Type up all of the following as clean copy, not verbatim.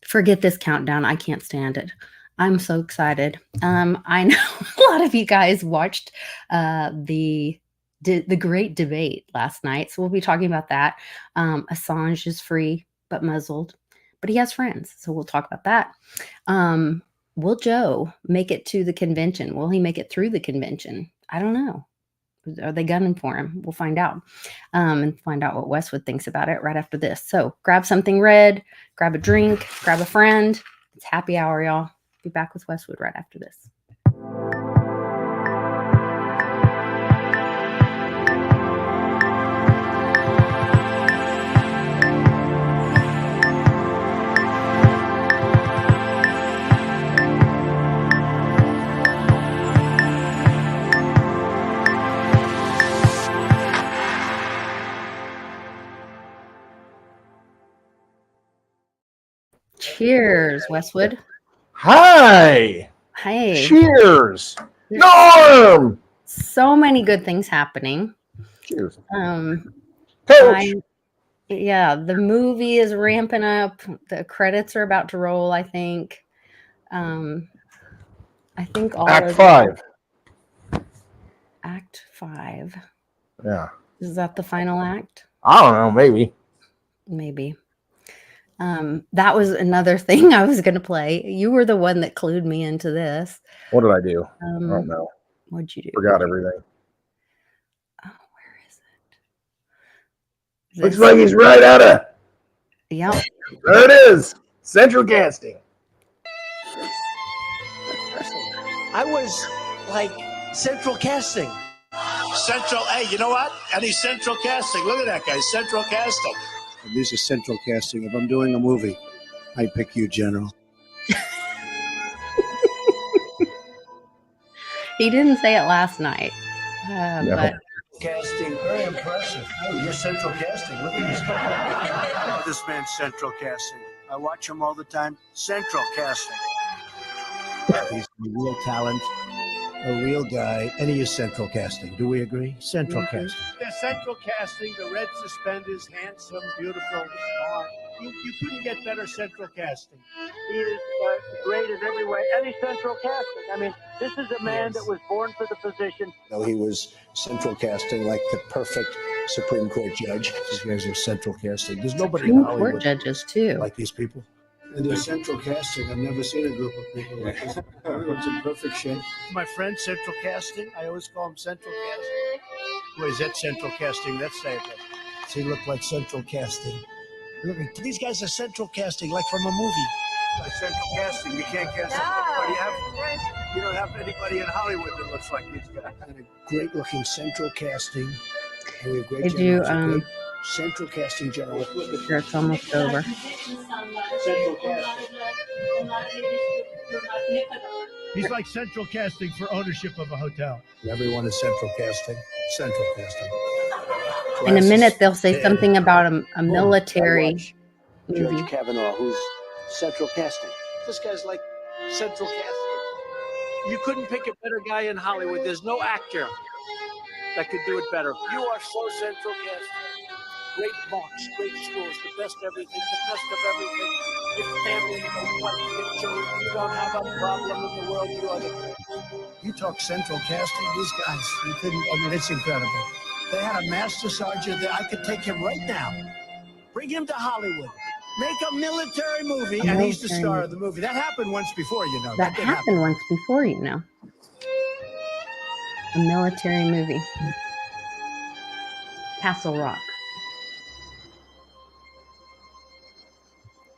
Forget this countdown. I can't stand it. I'm so excited. I know a lot of you guys watched the great debate last night, so we'll be talking about that. Assange is free but muzzled, but he has friends, so we'll talk about that. Will Joe make it to the convention? Will he make it through the convention? I don't know. Are they gunning for him? We'll find out, and find out what Westwood thinks about it right after this. So grab something red, grab a drink, grab a friend. It's happy hour, y'all. Be back with Westwood right after this. Cheers, Westwood. Hi. Hey. Cheers. Norm. So many good things happening. Cheers. Coach. Yeah, the movie is ramping up. The credits are about to roll, I think. I think all Act 5. Act 5. Yeah. Is that the final act? I don't know, maybe. Maybe. That was another thing I was going to play. You were the one that clued me into this. What did I do? I don't know. What'd you do? Forgot everything. Oh, where is it? Looks like he's right out of. Yep. There it is. Central Casting. I was like Central Casting. Central, hey, you know what? And he's Central Casting. Look at that guy, Central Casting. This is Central Casting. If I'm doing a movie, I pick you, General. He didn't say it last night, but Casting, very impressive. Oh, you're Central Casting. Look at this guy. Oh, this man's Central Casting. I watch him all the time. Central Casting. He's a real talent, a real guy, and he is Central Casting. Do we agree? Central Casting. They're Central Casting, the red suspenders, handsome, beautiful, smart. You couldn't get better Central Casting. He is great in every way. And he's Central Casting. I mean, this is a man that was born for the position. No, he was Central Casting, like the perfect Supreme Court judge. These guys are Central Casting. There's nobody in Supreme Hollywood Court judges too. like these people. And they're Central Casting. I've never seen a group of people like this. Everyone's in perfect shape. My friend, Central Casting, I always call him Central Casting. Where's that Central Casting? Let's say it. Does he look like Central Casting? Look, these guys are Central Casting, like from a movie. Like Central Casting, you can't cast anybody. You don't have anybody in Hollywood that looks like these guys. And a great-looking Central Casting. And we have great They do, great Central Casting general. Sure, it's almost over. Central Casting. He's like Central Casting for ownership of a hotel. Everyone is Central Casting. Central Casting. In a minute, they'll say something about a military movie. Judge Kavanaugh, who's Central Casting. This guy's like Central Casting. You couldn't pick a better guy in Hollywood. There's no actor that could do it better. You are so Central Casting. Great marks, great scores, the best everything, the best of everything. Your family, your wife, your children, you don't have a problem in the world. You are the You talk Central Casting, these guys, you couldn't, I mean, it's incredible. They had a master sergeant there. I could take him right now. Bring him to Hollywood. Make a military movie, and he's the star of the movie. That happened once before, you know. That happened once before, you know. A military movie. Castle Rock.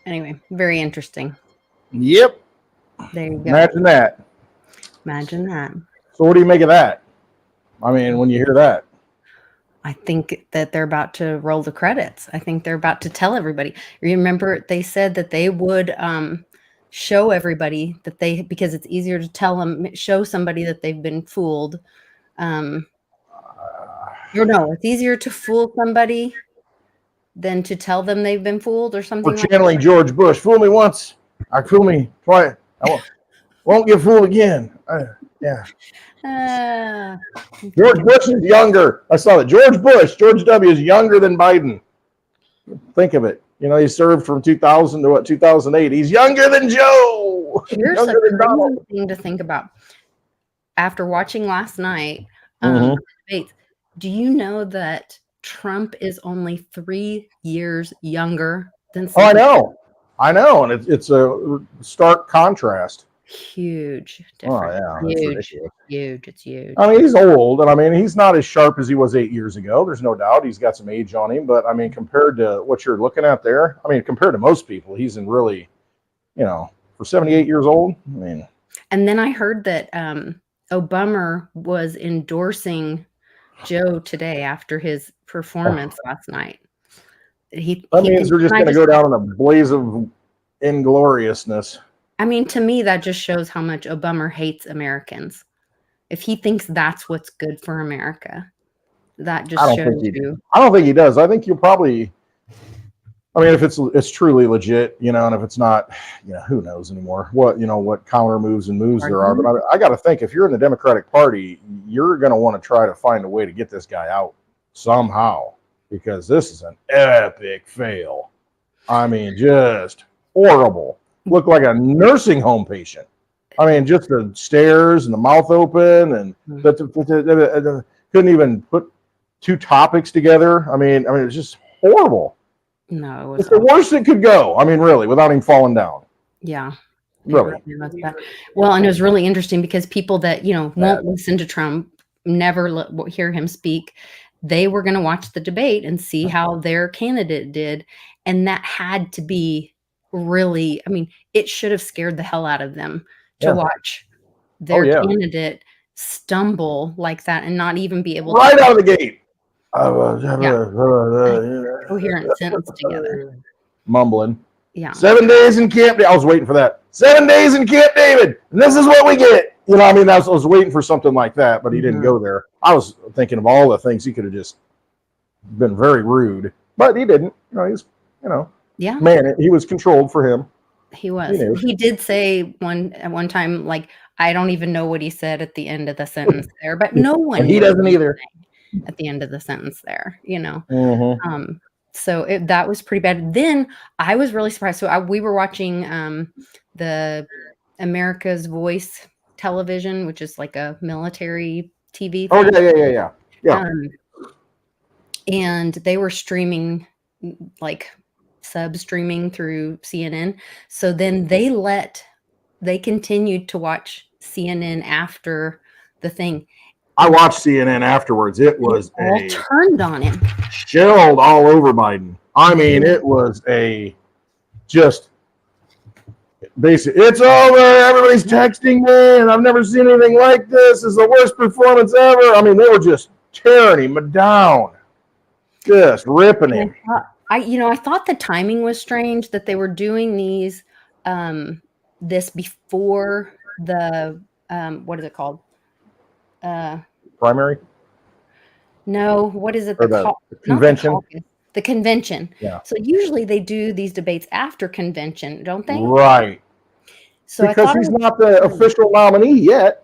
Anyway, very interesting. Yep. There you go. Imagine that. Imagine that. So what do you make of that? I mean, when you hear that. I think that they're about to roll the credits. I think they're about to tell everybody. Remember, they said that they would show everybody that because it's easier to show somebody that they've been fooled. Or no, it's easier to fool somebody than to tell them they've been fooled or something. We're channeling George Bush. Fool me once, fool me twice. I won't get fooled again. Yeah. George Bush is younger. I saw that. George W. is younger than Biden. Think of it. You know, he served from 2000 to what 2008. He's younger than Joe. Here's a Younger than Donald. crazy thing to think about. After watching last night, Mhm. debates, do you know that Trump is only 3 years younger than Oh, I Clinton? know. I know, and it's a stark contrast. Huge Oh difference. yeah, that's Huge, ridiculous. huge. It's huge. I mean, he's old, and I mean, he's not as sharp as he was 8 years ago. There's no doubt he's got some age on him, but I mean, compared to what you're looking at there, I mean, compared to most people, he's in really, you know, for 78 years old. I mean, And then I heard that Obama was endorsing Joe today after his performance last night. that means they're just going to go down in a blaze of ingloriousness. I mean, to me, that just shows how much Obama hates Americans. If he thinks that's what's good for America, that I just don't shows think he. you. I don't think he does. I think you'll probably. I mean, if it's truly legit, you know, and if it's not, you know, who knows anymore? What counter moves and moves there are. But I got to think, if you're in the Democratic Party, you're going to want to try to find a way to get this guy out somehow, because this is an epic fail. I mean, just horrible. Looked like a nursing home patient. I mean, just the stares and the mouth open, and couldn't even put two topics together. I mean, it's just horrible. No, it was It's the worst it could go. I mean, really, without him falling down. Yeah. Really. Well, and it was really interesting because people that, won't listen to Trump, never hear him speak, they were going to watch the debate and see how their candidate did. And that had to be really, it should have scared the hell out of them to watch their candidate stumble like that and not even be able to right out of the gate. Coherent sentence together. Mumbling. Yeah. 7 days in Camp David. I was waiting for that. 7 days in Camp David. And this is what we get. I was waiting for something like that, but he didn't go there. I was thinking of all the things he could have just been very rude, but he didn't. He's, yeah. Man, he was controlled for him. He was. He did say at one time, like, I don't even know what he said at the end of the sentence there, but no one. And he doesn't either. At the end of the sentence there, Mm-hmm. So that was pretty bad. Then I was really surprised. So we were watching the America's Voice television, which is like a military TV thing. Oh, yeah. And they were streaming, like sub-streaming through CNN. So then they continued to watch CNN after the thing. I watched CNN afterwards. It was all turned on him. Shelled all over Biden. It was just basic. It's over. Everybody's texting me, and I've never seen anything like this. It's the worst performance ever. They were just tearing him down, just ripping him. I thought the timing was strange that they were doing these, this before the what is it called? Primary? No, what is it? The convention. The convention. Yeah. So usually they do these debates after convention, don't they? Right. So because he's not the official nominee yet.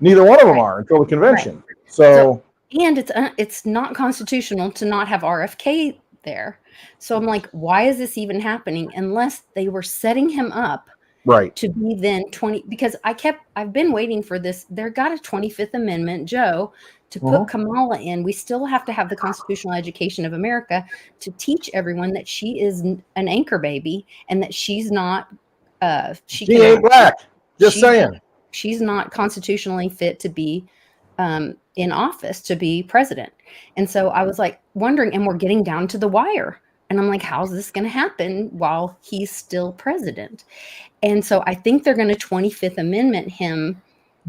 Neither one of them are until the convention. Right. So and it's not constitutional to not have RFK there. So I'm like, why is this even happening? Unless they were setting him up. Right. To be then 20, because I've been waiting for this. There got a 25th Amendment, Joe, to put Kamala in. We still have to have the constitutional education of America to teach everyone that she is an anchor baby and that she's not, she ain't black. Just saying. She's not constitutionally fit to be in office, to be president. And so I was like wondering, and we're getting down to the wire. And I'm like, how's this going to happen while he's still president? And so I think they're going to 25th Amendment him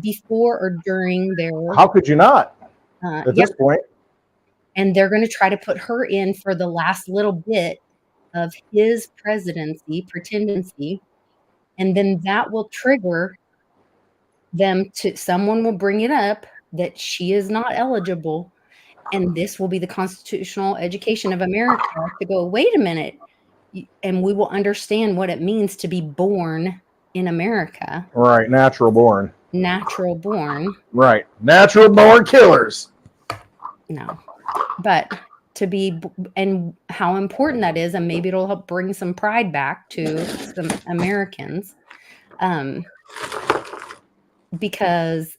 before or during their... How could you not at this point? And they're going to try to put her in for the last little bit of his presidency, pretendency. And then that will trigger them to... Someone will bring it up that she is not eligible. And this will be the constitutional education of America to go, wait a minute, and we will understand what it means to be born in America. Right, natural born. Natural born. Right, natural born killers. No, but to be, and how important that is, and maybe it'll help bring some pride back to some Americans, because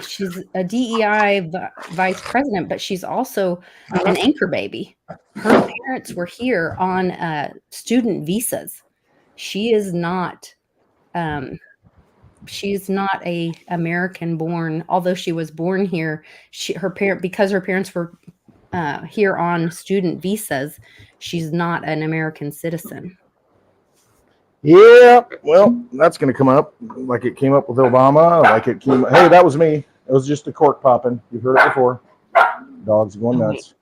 she's a DEI vice president, but she's also an anchor baby. Her parents were here on student visas. She is not. She's not a American born, although she was born here. Because her parents were here on student visas, she's not an American citizen. Yeah, well, that's going to come up like it came up with Obama. Like it came. Hey, that was me. It was just a cork popping. You've heard it before. Dogs going nuts.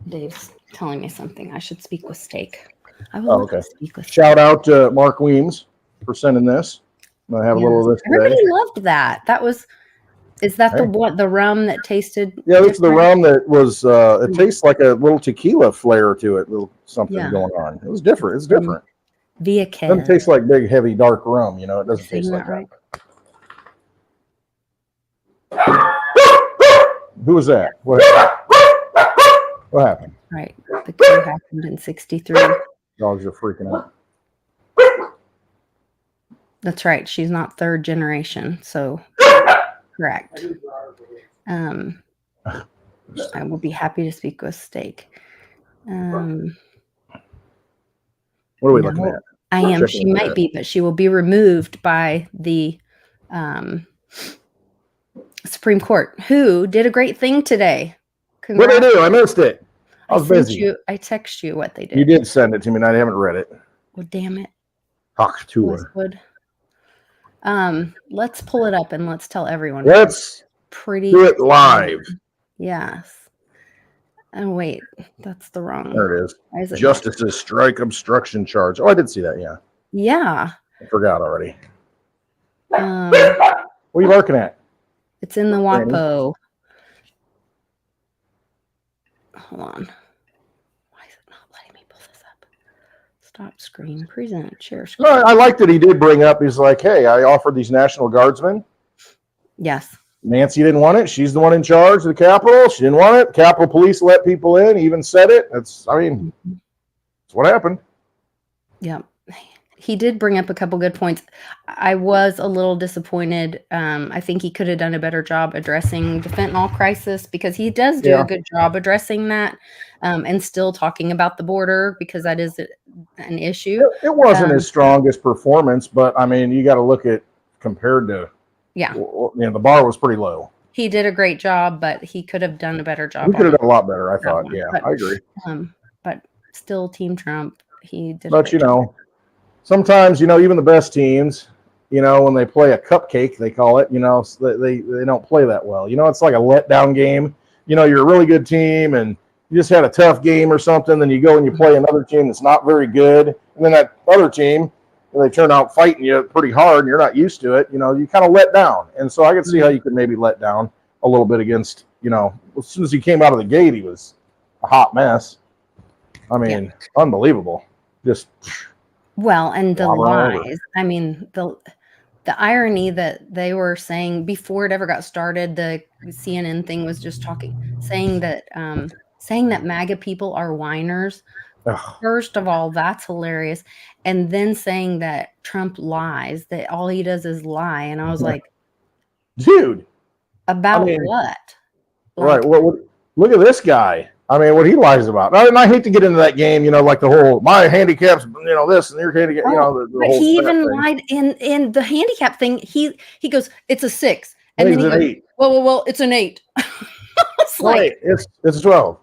Dave's telling me something. I should speak with Steak. I will okay. speak with. Shout out to Mark Weems for sending this. I'm gonna have a little of this today. Everybody loved that. That was. Is that the rum that tasted? Yeah, it's the rum that was. It tastes like a little tequila flair to it. Little something going on. It was different. It's different. Via It doesn't taste like big, heavy, dark rum. You know, it doesn't taste like right? that. Who was that? What happened? Right. The coup happened in 1963. Dogs are freaking out. That's right. She's not third generation, so correct. I will be happy to speak with Steak. What are we looking at? I am. She might be, but she will be removed by the Supreme Court, who did a great thing today. What did they do? I missed it. I was busy. I text you what they did. You did send it to me, and I haven't read it. Well, damn it. Westwood. Let's pull it up and let's tell everyone. Let's pretty do it live. Yes. Oh wait, that's the wrong. There it is. Why is it Justice's strike obstruction charge. Oh, I did see that. Yeah. Yeah. I forgot already. What are you looking at? It's in the WAPO. Hold on. Why is it not letting me pull this up? Stop screen. Present. Share screen. No, I liked that he did bring up. He's like, hey, I offered these National Guardsmen. Yes. Nancy didn't want it. She's the one in charge of the Capitol. She didn't want it. Capitol Police let people in. He even said it. That's what happened. Yeah. He did bring up a couple good points. I was a little disappointed. I think he could have done a better job addressing the fentanyl crisis, because he does do a good job addressing that, and still talking about the border, because that is an issue. It wasn't his strongest performance, but I mean, you got to look at compared to. Yeah. The bar was pretty low. He did a great job, but he could have done a better job. He could have done a lot better, I thought. Yeah, I agree. But still, Team Trump, he did. But sometimes even the best teams, when they play a cupcake, they call it. They don't play that well. It's like a letdown game. You're a really good team, and you just had a tough game or something. Then you go and you play another team that's not very good, and then that other team. They turn out fighting you pretty hard and you're not used to it, you kind of let down. And so I could see how you could maybe let down a little bit against, as soon as he came out of the gate, he was a hot mess. I mean, unbelievable. Just and the lies. I mean, the irony that they were saying before it ever got started, the CNN thing was just saying that MAGA people are whiners. First of all, that's hilarious. And then saying that Trump lies, that all he does is lie. And I was like, dude, about what? Right. What, look at this guy. I mean, what he lies about. And I hate to get into that game, like the whole, my handicap's, this and your handicap, the but whole he even lied in the handicap thing. He goes, it's a 6. And then he goes, 8. Well, it's an 8. It's like, it's 12.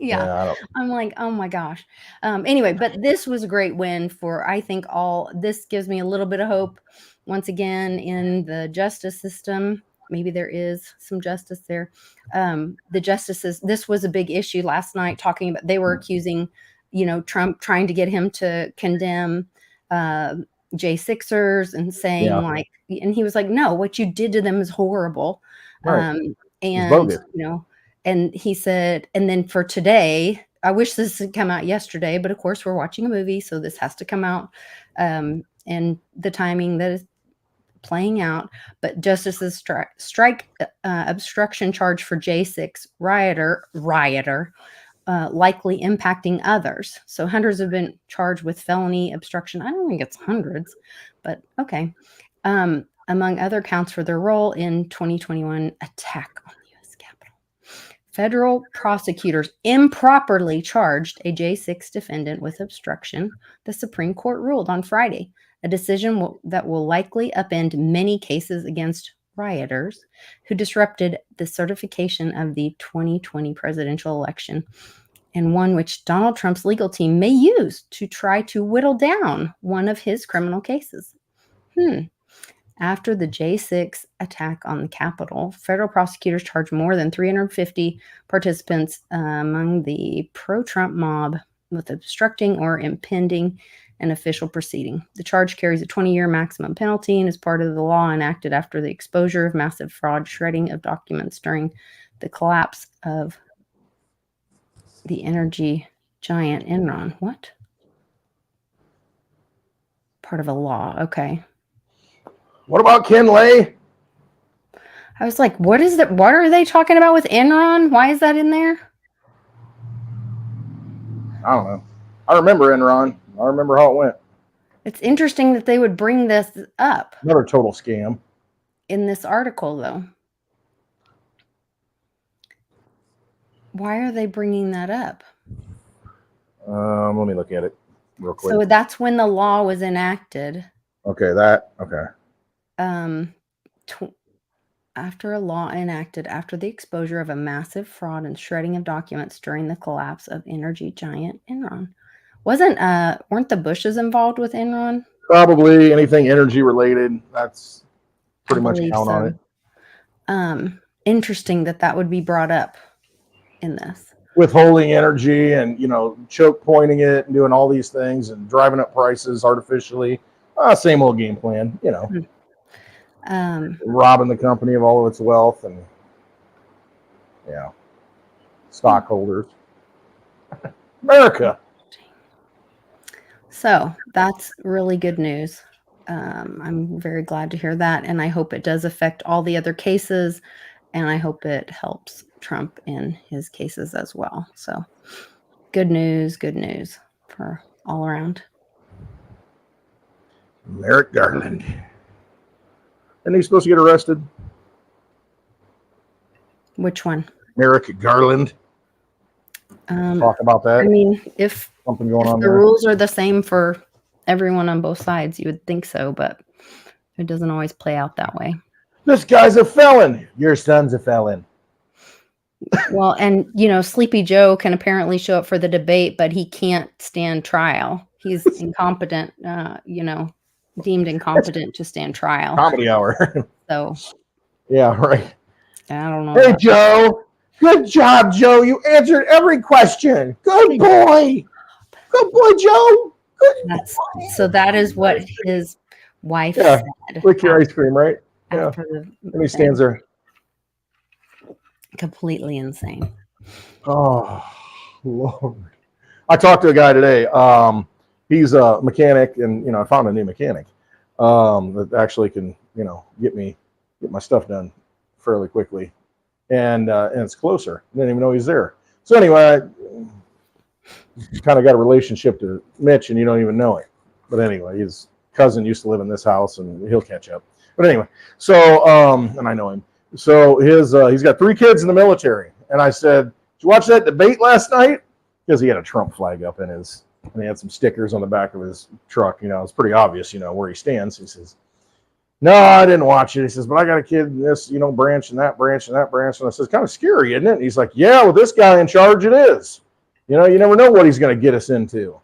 Yeah, I'm like, oh my gosh. Anyway, but this was a great win for, I think, this gives me a little bit of hope once again in the justice system. Maybe there is some justice there. The justices, this was a big issue last night, talking about, they were accusing, Trump, trying to get him to condemn J6ers and saying and he was like, no, what you did to them is horrible. Right. And he said, and then for today, I wish this had come out yesterday, but of course we're watching a movie, so this has to come out. And the timing that is playing out, but justices strike obstruction charge for J6 rioter likely impacting others. So hundreds have been charged with felony obstruction. I don't think it's hundreds, but okay. Among other counts for their role in 2021 attack on the U.S. Capitol. Federal prosecutors improperly charged a J6 defendant with obstruction, the Supreme Court ruled on Friday, a decision that will likely upend many cases against rioters who disrupted the certification of the 2020 presidential election, and one which Donald Trump's legal team may use to try to whittle down one of his criminal cases. After the J6 attack on the Capitol, federal prosecutors charged more than 350 participants among the pro-Trump mob with obstructing or impeding an official proceeding. The charge carries a 20-year maximum penalty and is part of the law enacted after the exposure of massive fraud, shredding of documents during the collapse of the energy giant Enron. What? Part of a law. Okay. What about Ken Lay? I was like, what is that? What are they talking about with Enron? Why is that in there? I don't know. I remember Enron. I remember how it went. It's interesting that they would bring this up Another total scam. in this article, though. Why are they bringing that up? Let me look at it real quick. So that's when the law was enacted. Okay, that, okay. After a law enacted after the exposure of a massive fraud and shredding of documents during the collapse of energy giant Enron. Weren't the Bushes involved with Enron? Probably anything energy related. That's pretty much count on it. Interesting that would be brought up in this. Withholding energy and, choke pointing it and doing all these things and driving up prices artificially. Same old game plan, robbing the company of all of its wealth and, stockholders. America. So that's really good news. I'm very glad to hear that. And I hope it does affect all the other cases. And I hope it helps Trump in his cases as well. So good news for all around. Merrick Garland. Isn't he supposed to get arrested? Which one? Merrick Garland. Talk about that. I mean, if something going on the there. rules are the same for everyone on both sides, you would think so, but it doesn't always play out that way. This guy's a felon. Your son's a felon. Well, and Sleepy Joe can apparently show up for the debate, but he can't stand trial. He's incompetent, deemed incompetent to stand trial. Comedy hour. So yeah, right. I don't know. Hey, Joe. Good job, Joe. You answered every question. Good boy. Good boy, Joe. Good boy. So that is what his wife said. Lick your ice cream, right? Yeah. And he stands there. Completely insane. Oh, Lord. I talked to a guy today. He's a mechanic, and, I found a new mechanic that actually can, get my stuff done fairly quickly. And it's closer. I didn't even know he's there. So anyway, I kind of got a relationship to Mitch, and you don't even know it. But anyway, his cousin used to live in this house, and he'll catch up. But anyway, so and I know him. So he's got 3 kids in the military. And I said, did you watch that debate last night? Because he had a Trump flag up in his, and he had some stickers on the back of his truck. It's pretty obvious, where he stands. He says, no, I didn't watch it. He says, but I got a kid in this, branch and that branch and that branch. And I says, kind of scary, isn't it? And he's like, yeah, with this guy in charge, it is. You never know what he's going to get us into.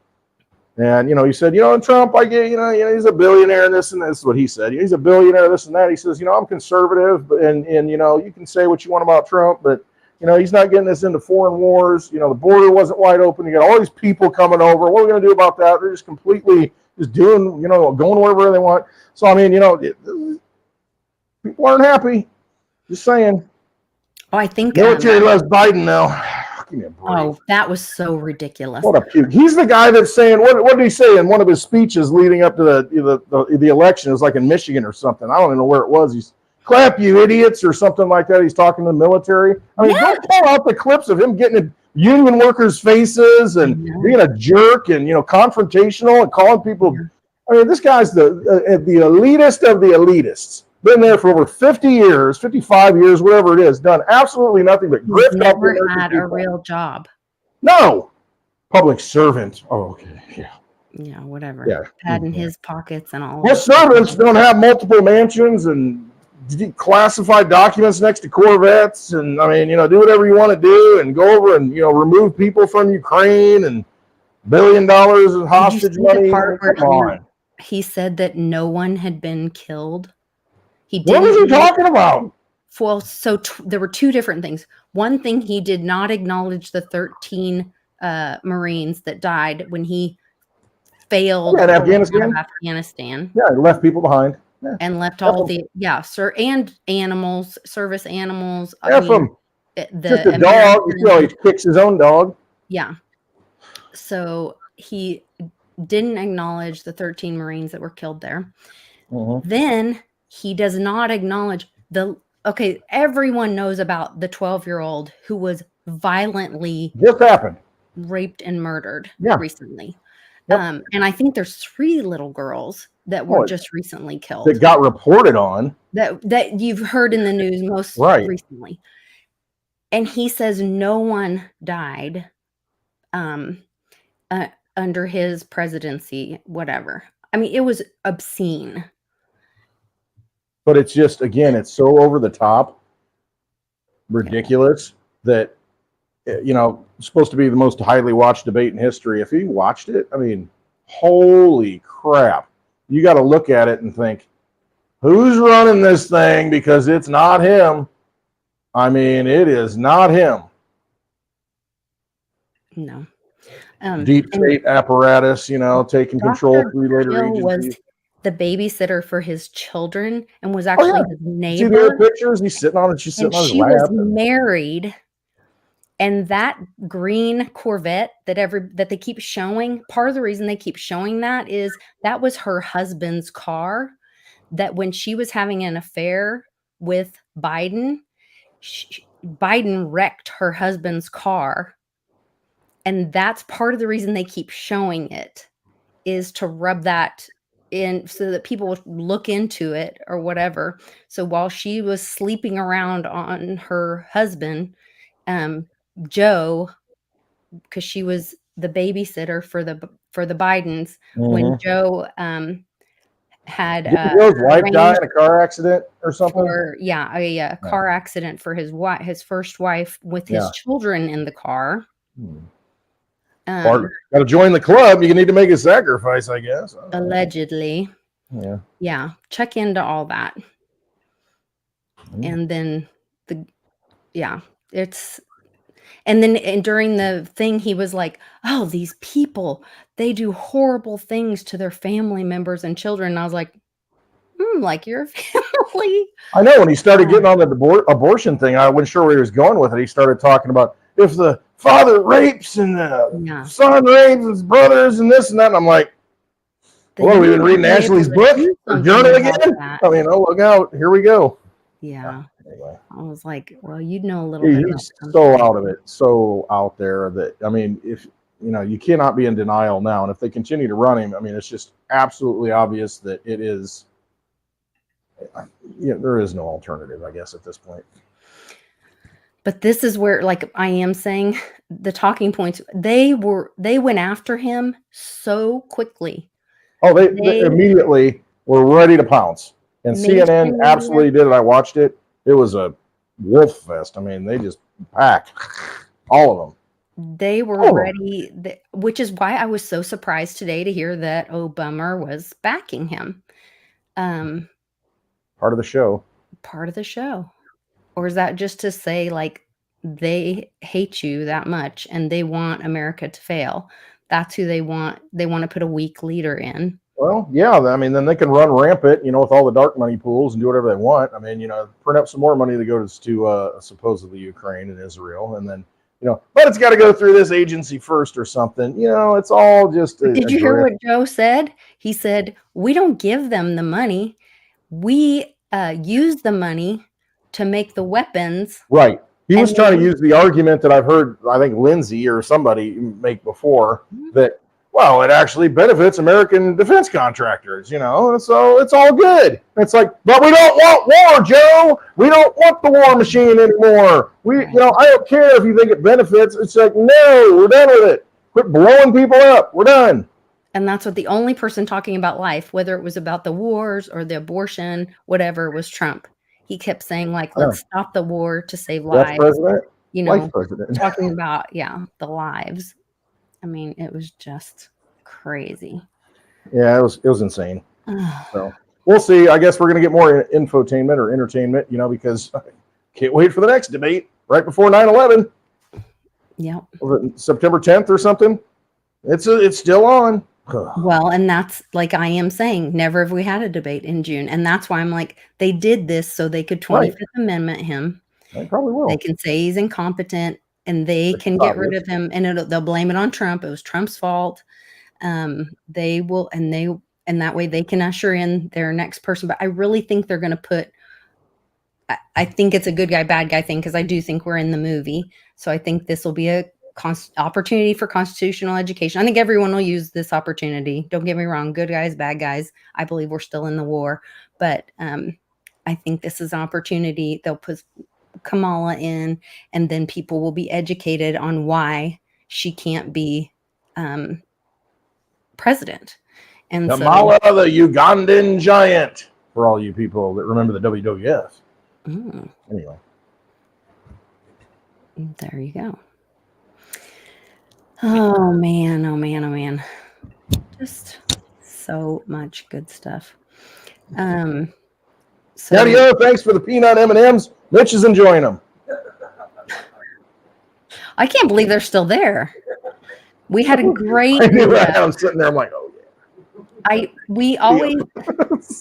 And, he said, Trump, I get, he's a billionaire and this, is what he said. He's a billionaire, this and that. He says, I'm conservative, and you can say what you want about Trump, but, he's not getting us into foreign wars. The border wasn't wide open. You got all these people coming over. What are we going to do about that? They're just completely just doing, going wherever they want. So, I mean, people aren't happy. Just saying. Oh, I think military loves Biden now. give me a break. Oh, that was so ridiculous. What a puke. He's the guy that's saying, what did he say in one of his speeches leading up to the election? It was like in Michigan or something. I don't even know where it was. He's clap, you idiots, or something like that. He's talking to the military. I mean, Yeah. go pull out the clips of him getting in union workers' faces and being a jerk and, confrontational and calling people. I mean, this guy's the elitist of the elitists. Been there for over 50 years, 55 years, whatever it is, done absolutely nothing but He's grift up the never American had a people. real job. No. Public servant. Oh, okay. Yeah. Yeah, whatever. Yeah. Had in his pockets and all. Well, servants don't have multiple mansions and classified documents next to Corvettes, and I mean, do whatever you want to do, and go over and remove people from Ukraine and $1 billion in hostage see the money. part where Come on. he said that no one had been killed? He What was he didn't. talking about? Well, so there were two different things. One thing, he did not acknowledge the 13 Marines that died when he failed in to Afghanistan? out of Afghanistan. Yeah, he left people behind. Yeah. And left all the and animals, service animals. F him. The Just a dog. He kicks his own dog. Yeah. So he didn't acknowledge the 13 Marines that were killed there. Mm-hmm. Then he does not acknowledge everyone knows about the 12-year-old who was violently Just happened. raped and murdered Yeah. recently. Yep. And I think there's 3 little girls that were just recently killed. That got reported on. That you've heard in the news most recently. And he says no one died under his presidency, whatever. I mean, it was obscene. But it's just, again, it's so over the top, ridiculous that, it's supposed to be the most highly watched debate in history. If you watched it, I mean, holy crap. You got to look at it and think, who's running this thing? Because it's not him. I mean, it is not him. No. Deep state apparatus, taking control Dr. through later Hill was agencies. the babysitter for his children and was actually his neighbor. See the other pictures? He's sitting on it. She's sitting on his she lap. was married. And that green Corvette that they keep showing, part of the reason they keep showing that is that was her husband's car. That when she was having an affair with Biden, Biden wrecked her husband's car. And that's part of the reason they keep showing it, is to rub that in so that people would look into it or whatever. So while she was sleeping around on her husband, Joe, because she was the babysitter for the Bidens, when Joe had Joe's wife die in a car accident or something. A car accident for his first wife with his children in the car. Got to join the club. You need to make a sacrifice, I guess. Allegedly. Yeah. Check into all that. And then and during the thing, he was like, oh, these people, they do horrible things to their family members and children. And I was like, like your family. I know when he started getting on the abortion thing, I wasn't sure where he was going with it. He started talking about if the father rapes and the son rapes his brothers and this and that. And I'm like, well, we've been reading Ashley's book or journal again. I mean, oh, look out. Here we go. Yeah. Anyway. I was like, well, you'd know a little bit. He's so out of it, so out there that, I mean, if you cannot be in denial now. And if they continue to run him, I mean, it's just absolutely obvious that it is, there is no alternative, I guess, at this point. But this is where, like I am saying, the talking points, they went after him so quickly. Oh, they immediately were ready to pounce. And CNN absolutely did it. I watched it. It was a wolf fest. I mean, they just packed all of them. They were ready, which is why I was so surprised today to hear that Obama was backing him. Part of the show. Part of the show. Or is that just to say, like, they hate you that much and they want America to fail? That's who they want. They want to put a weak leader in. Well, yeah. I mean, then they can run rampant, with all the dark money pools and do whatever they want. I mean, print up some more money that goes to supposedly Ukraine and Israel, and then but it's got to go through this agency first or something. It's all just. Did you hear what Joe said? He said, we don't give them the money. We use the money to make the weapons. Right. He was trying to use the argument that I've heard, I think Lindsay or somebody make before, that, well, it actually benefits American defense contractors, so it's all good. It's like, but we don't want war, Joe. We don't want the war machine anymore. I don't care if you think it benefits. It's like, no, we're done with it. Quit blowing people up. We're done. And that's what the only person talking about life, whether it was about the wars or the abortion, whatever, was Trump. He kept saying, let's stop the war to save lives. President? Talking about, the lives. I mean, it was just crazy. Yeah, it was insane. So we'll see. I guess we're going to get more infotainment or entertainment, because I can't wait for the next debate right before 9/11. Yep. September 10th or something. It's still on. Well, and that's like I am saying, never have we had a debate in June. And that's why I'm like, they did this so they could 25th Amendment him. They probably will. They can say he's incompetent and they can get rid of him and they'll blame it on Trump. It was Trump's fault. They will, and that way they can usher in their next person. But I really think they're going to put, I think it's a good guy, bad guy thing, because I do think we're in the movie. So I think this will be a opportunity for constitutional education. I think everyone will use this opportunity. Don't get me wrong, good guys, bad guys. I believe we're still in the war, but I think this is an opportunity. They'll put Kamala in, and then people will be educated on why she can't be president. And Kamala, the Ugandan giant, for all you people that remember the WWF. Anyway, there you go. Oh man. Just so much good stuff. Daddy-o, thanks for the peanut M&Ms. Mitch is enjoying them. I can't believe they're still there. We had a great I'm sitting there, I'm like, oh yeah. We always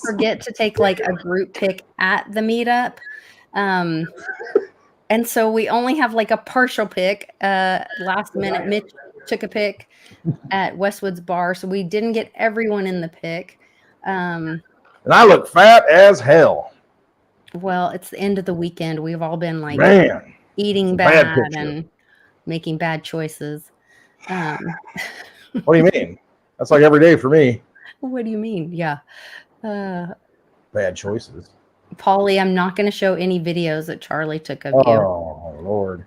forget to take a group pic at the meetup. And so we only have a partial pick. Last minute, Mitch took a pick at Westwood's bar, so we didn't get everyone in the pick. And I look fat as hell. Well, it's the end of the weekend. We've all been eating bad and making bad choices. What do you mean? That's like every day for me. What do you mean? Yeah. Bad choices. Paulie, I'm not going to show any videos that Charlie took of you. Oh, Lord.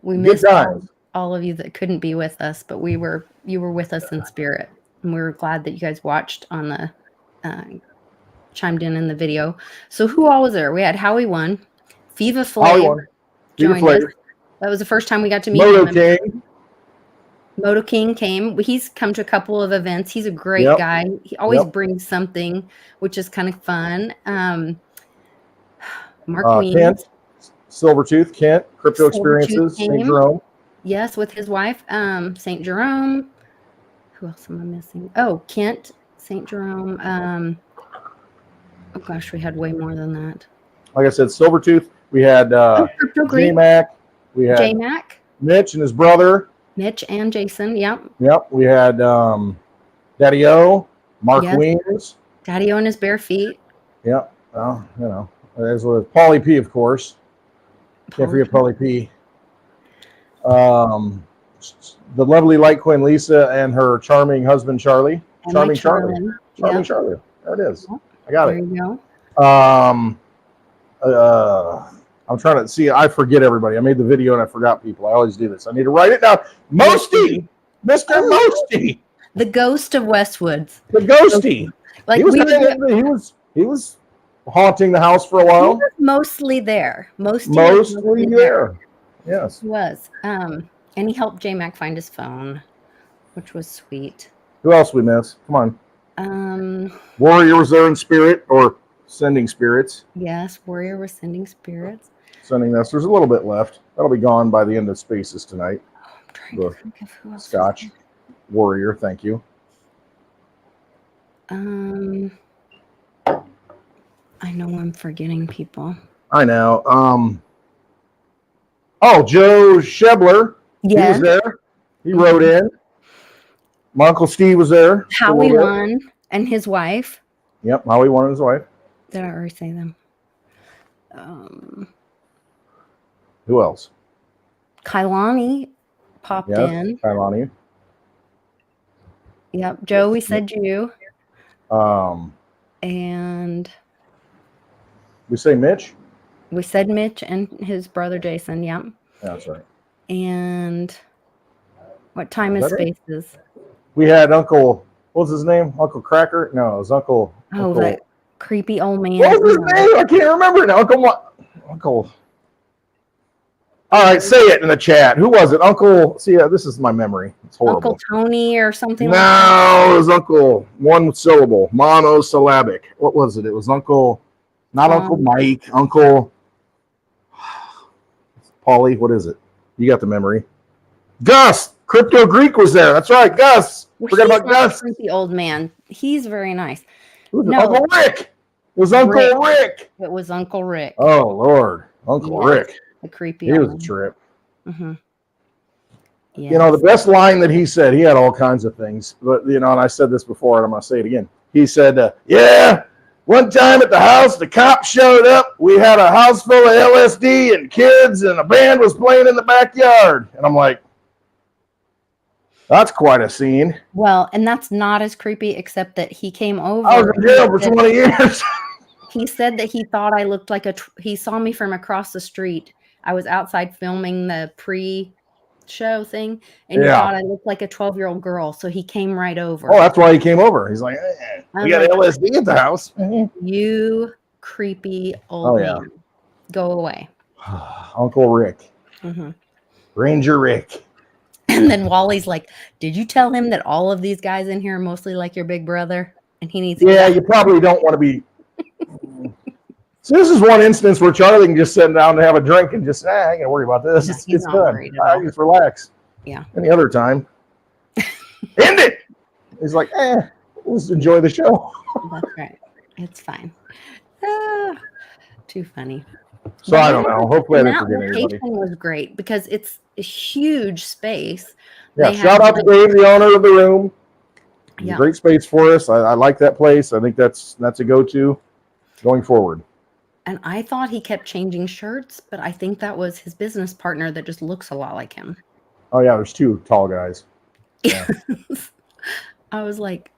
We missed all of you that couldn't be with us, but you were with us in spirit. And we were glad that you guys watched on the chimed in the video. So who all was there? We had Howie One, Viva Flame joined us. That was the first time we got to meet him. Moto King came. He's come to a couple of events. He's a great guy. He always brings something, which is kind of fun. Mark Kent, Silvertooth, Kent, Crypto Experiences, St. Jerome. Yes, with his wife, St. Jerome. Who else am I missing? Oh, Kent, St. Jerome. Oh gosh, we had way more than that. Like I said, Silvertooth. We had J-Mac. We had J-Mac. Mitch and his brother. Mitch and Jason, yep. We had Daddy-o, Mark Weems. Daddy-o and his bare feet. Yep. Well, as well as Paulie P, of course. Can't forget Paulie P. The lovely Litecoin Lisa and her charming husband, Charlie. Charming Charlie. Charming Charlie. There it is. I got it. There you go. I'm trying to see. I forget everybody. I made the video and I forgot people. I always do this. I need to write it down. Mosty, Mr. Mosty, the ghost of Westwoods. The ghosty. He was haunting the house for a while. He was mostly there. Mostly there. Yes, he was. And he helped J-Mac find his phone, which was sweet. Who else we miss? Come on. Warrior was there in spirit or sending spirits. Yes, Warrior was sending spirits. Sending this. There's a little bit left. That'll be gone by the end of Spaces tonight. I'm trying to think of who else. Scotch. Warrior, thank you. I know I'm forgetting people. I know. Joe Shebler. He Yes. was there. He wrote in. My Uncle Steve was there. Howie won and his wife. Yep, Howie won and his wife. Did I already say them? Who else? Kailani popped in. Kailani. Yep, Joe, we said you. And we say Mitch? We said Mitch and his brother Jason, yep. Yeah, that's right. And what time is Spaces? We had Uncle, what was his name? Uncle Cracker? No, it was Uncle. That creepy old man. What was his name? I can't remember now. Uncle. All right, say it in the chat. Who was it? Uncle. See, this is my memory. It's horrible. Uncle Tony or something like that? No, it was Uncle. One syllable. Monosyllabic. What was it? It was Uncle, not Uncle Mike. Uncle Paulie. What is it? You got the memory. Gus. Crypto Greek was there. That's right, Gus. Forget about Gus. The old man. He's very nice. No, Uncle Rick. It was Uncle Rick. It was Uncle Rick. Oh Lord, Uncle Rick. The creepy. He was a trip. Mm-hmm. Yes. You know, the best line that he said, he had all kinds of things, but and I said this before, and I'm going to say it again. He said, "Yeah, one time at the house, the cops showed up. We had a house full of LSD and kids, and a band was playing in the backyard." And I'm like, that's quite a scene. Well, and that's not as creepy, except that he came over. I was in jail for 20 years. He said that he thought I looked like he saw me from across the street. I was outside filming the pre-show thing, and he thought I looked like a 12-year-old girl, so he came right over. Oh, that's why he came over. He's like, we got LSD at the house. You creepy old man. Go away. Uncle Rick. Mm-hmm. Ranger Rick. And then Wally's like, did you tell him that all of these guys in here are mostly like your big brother? And he needs you probably don't want to be. So this is one instance where Charlie can just sit down and have a drink and just, I ain't gonna worry about this. Yeah, it's done. I just relax. Yeah. Any other time, end it. He's like, let's enjoy the show. That's right. It's fine. Too funny. So I don't know. Hopefully I didn't forget anybody. That location was great because it's a huge space. Yeah, shout out to Dave, the owner of the room. Yeah. Great space for us. I like that place. I think that's a go-to going forward. And I thought he kept changing shirts, but I think that was his business partner that just looks a lot like him. Oh yeah, there's two tall guys. Yeah. I was like,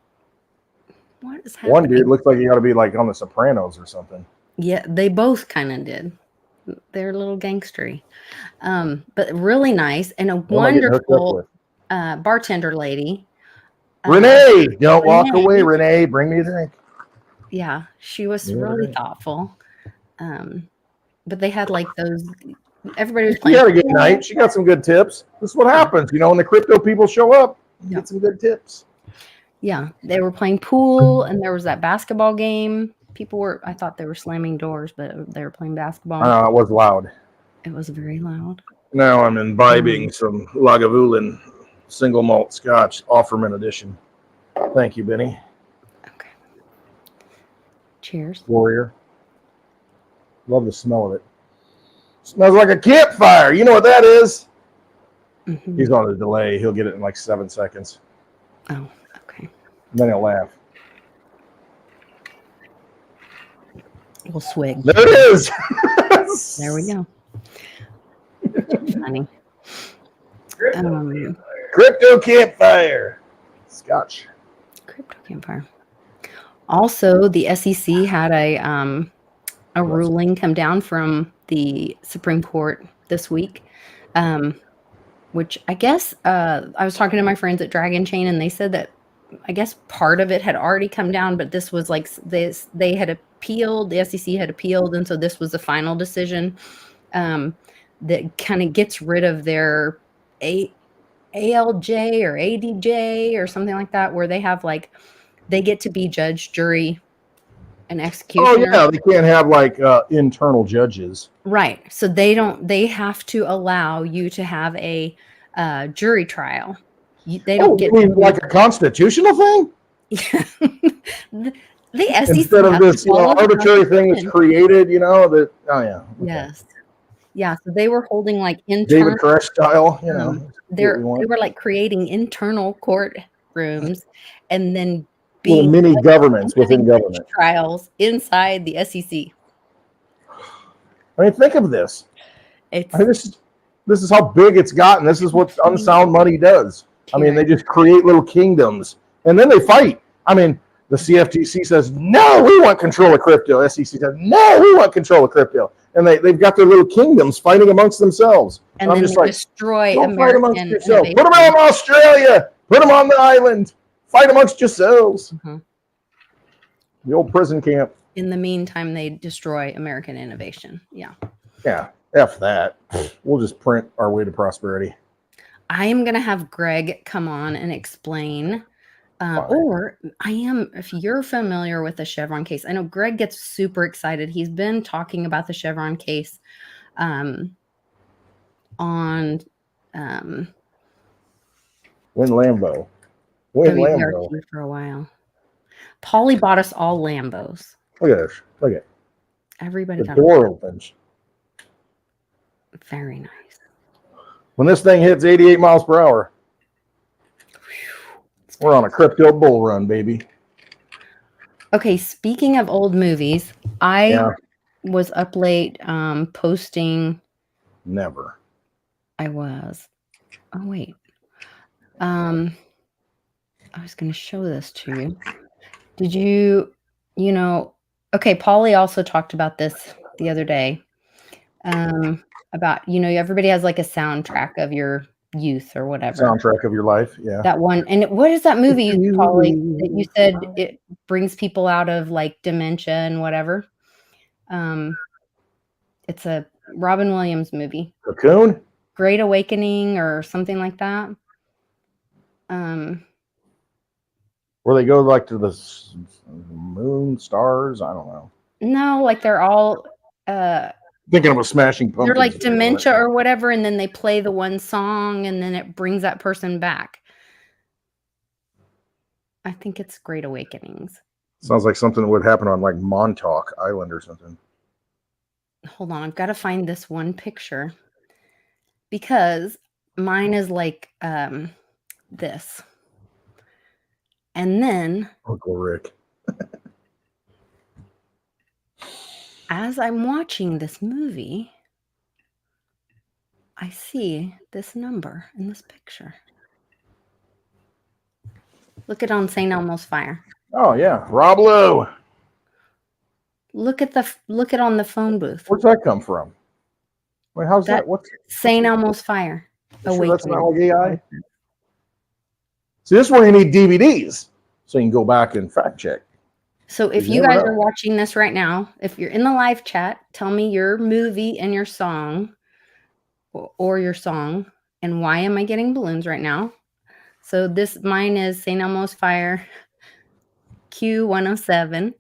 what is happening? One dude looks like he ought to be like on The Sopranos or something. Yeah, they both kind of did. They're a little gangstery. But really nice and a wonderful bartender lady. Renee, don't walk away, Renee. Bring me a drink. Yeah, she was really thoughtful. But they had like those. Everybody was playing. She had a good night. She got some good tips. This is what happens, when the crypto people show up. Get some good tips. Yeah, they were playing pool, and there was that basketball game. I thought they were slamming doors, but they were playing basketball. It was loud. It was very loud. Now I'm imbibing some Lagavulin single malt scotch, Offerman edition. Thank you, Benny. Okay. Cheers. Warrior. Love the smell of it. Smells like a campfire. You know what that is? Mm-hmm. He's on a delay. He'll get it in like 7 seconds. Oh, okay. And then he'll laugh. We'll swig. There it is. There we go. Funny. Crypto campfire. Scotch. Crypto campfire. Also, the SEC had a ruling come down from the Supreme Court this week, which I guess I was talking to my friends at Dragon Chain, and they said that I guess part of it had already come down, but this was like they had appealed, the SEC had appealed, and so this was the final decision that kind of gets rid of their ALJ or ADJ or something like that, where they have like they get to be judge, jury, and executioner. Oh yeah, they can't have like internal judges. Right. So they have to allow you to have a jury trial. They don't get like a constitutional thing? Yeah. The SEC instead of has to this follow the arbitrary thing that's Constitution. created. That. Oh yeah. Okay. Yes. Yeah. So they were holding like David internal. Koresh style. They what we want. were like creating internal court rooms, and then Little being mini governments within having bench government. trials inside the SEC. I mean, think of this. It's I mean, this is how big it's gotten. This is what unsound money does. I mean, they just create little kingdoms, and then they fight. I mean, the CFTC says, no, we want control of crypto. SEC says, no, we want control of crypto. And they've got their little kingdoms fighting amongst themselves. and I'm then just they like, destroy don't fight amongst American yourselves. innovation. Put them on Australia. Put them on the island. Fight amongst yourselves. Mhm. The old prison camp. In the meantime, they destroy American innovation. Yeah. Yeah, F that. We'll just print our way to prosperity. I am going to have Greg come on and explain. Or if you're familiar with the Chevron case, I know Greg gets super excited. He's been talking about the Chevron case on Win Lambo. Win Lambo. WRT for a while. Paulie bought us all Lambos. Look at this. Look at it. Everybody The got door opens. very nice. When this thing hits 88 miles per hour, we're on a crypto bull run, baby. Okay, speaking of old movies, I was up late posting. Never. I was. Oh wait. I was going to show this to you. Did you okay, Paulie also talked about this the other day. About, everybody has like a soundtrack of your youth or whatever. Soundtrack of your life, yeah. That one. And what is that movie, Paulie, that you said it brings people out of like dementia and whatever? It's a Robin Williams movie. Cocoon? Great Awakening or something like that. Where they go like to the moon, stars, I don't know. No, like they're all Thinking of a Smashing Pumpkins. they're like dementia or whatever, and then they play the one song and then it brings that person back. I think it's Great Awakenings. Sounds like something that would happen on like Montauk Island or something. Hold on, I've got to find this one picture because mine is like this. And then Uncle Rick. as I'm watching this movie, I see this number in this picture. Look at on St. Elmo's Fire. Oh yeah, Rob Lowe. Look at on the phone booth. Where's that come from? Wait, how's that? What's St. Elmo's Fire? sure that's not like AI? See, this is where you need DVDs, so you can go back and fact check. So if you guys are watching this right now, if you're in the live chat, tell me your movie and your song, or your song, and why am I getting balloons right now? So mine is St. Elmo's Fire Q107,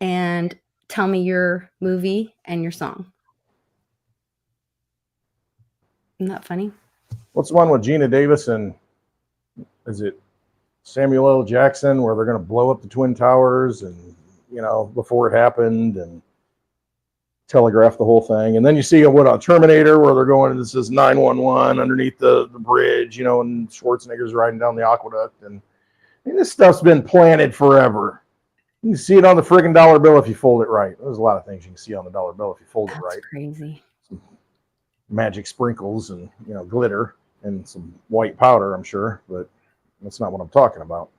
and tell me your movie and your song. Isn't that funny? What's the one with Gina Davis and is it Samuel L. Jackson where they're going to blow up the Twin Towers and, before it happened and telegraph the whole thing. And then you see a Terminator where they're going, this is 911 underneath the bridge, and Schwarzenegger's riding down the aqueduct. And this stuff's been planted forever. You can see it on the friggin' dollar bill if you fold it right. There's a lot of things you can see on the dollar bill if you fold it right. That's crazy. Some magic sprinkles and, glitter and some white powder, I'm sure, but that's not what I'm talking about.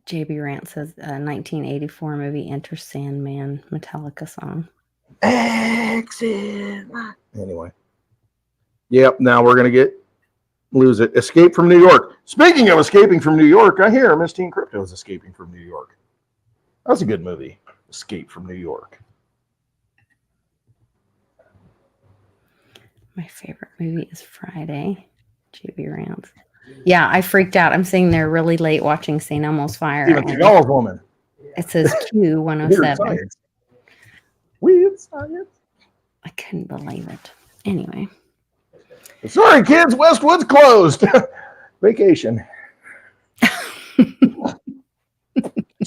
JB Rant says 1984 movie Enter Sandman Metallica song. Exit. Anyway. Yep, now we're going to lose it. Escape from New York. Speaking of escaping from New York, I hear Miss Teen Crypto is escaping from New York. That's a good movie. Escape from New York. My favorite movie is Friday. JB Rant. Yeah, I freaked out. I'm sitting there really late watching St. Elmo's Fire. Even Seagal's woman. It says Q107. Weird science. I couldn't believe it. Anyway. Sorry, kids. Westwood's closed. Vacation.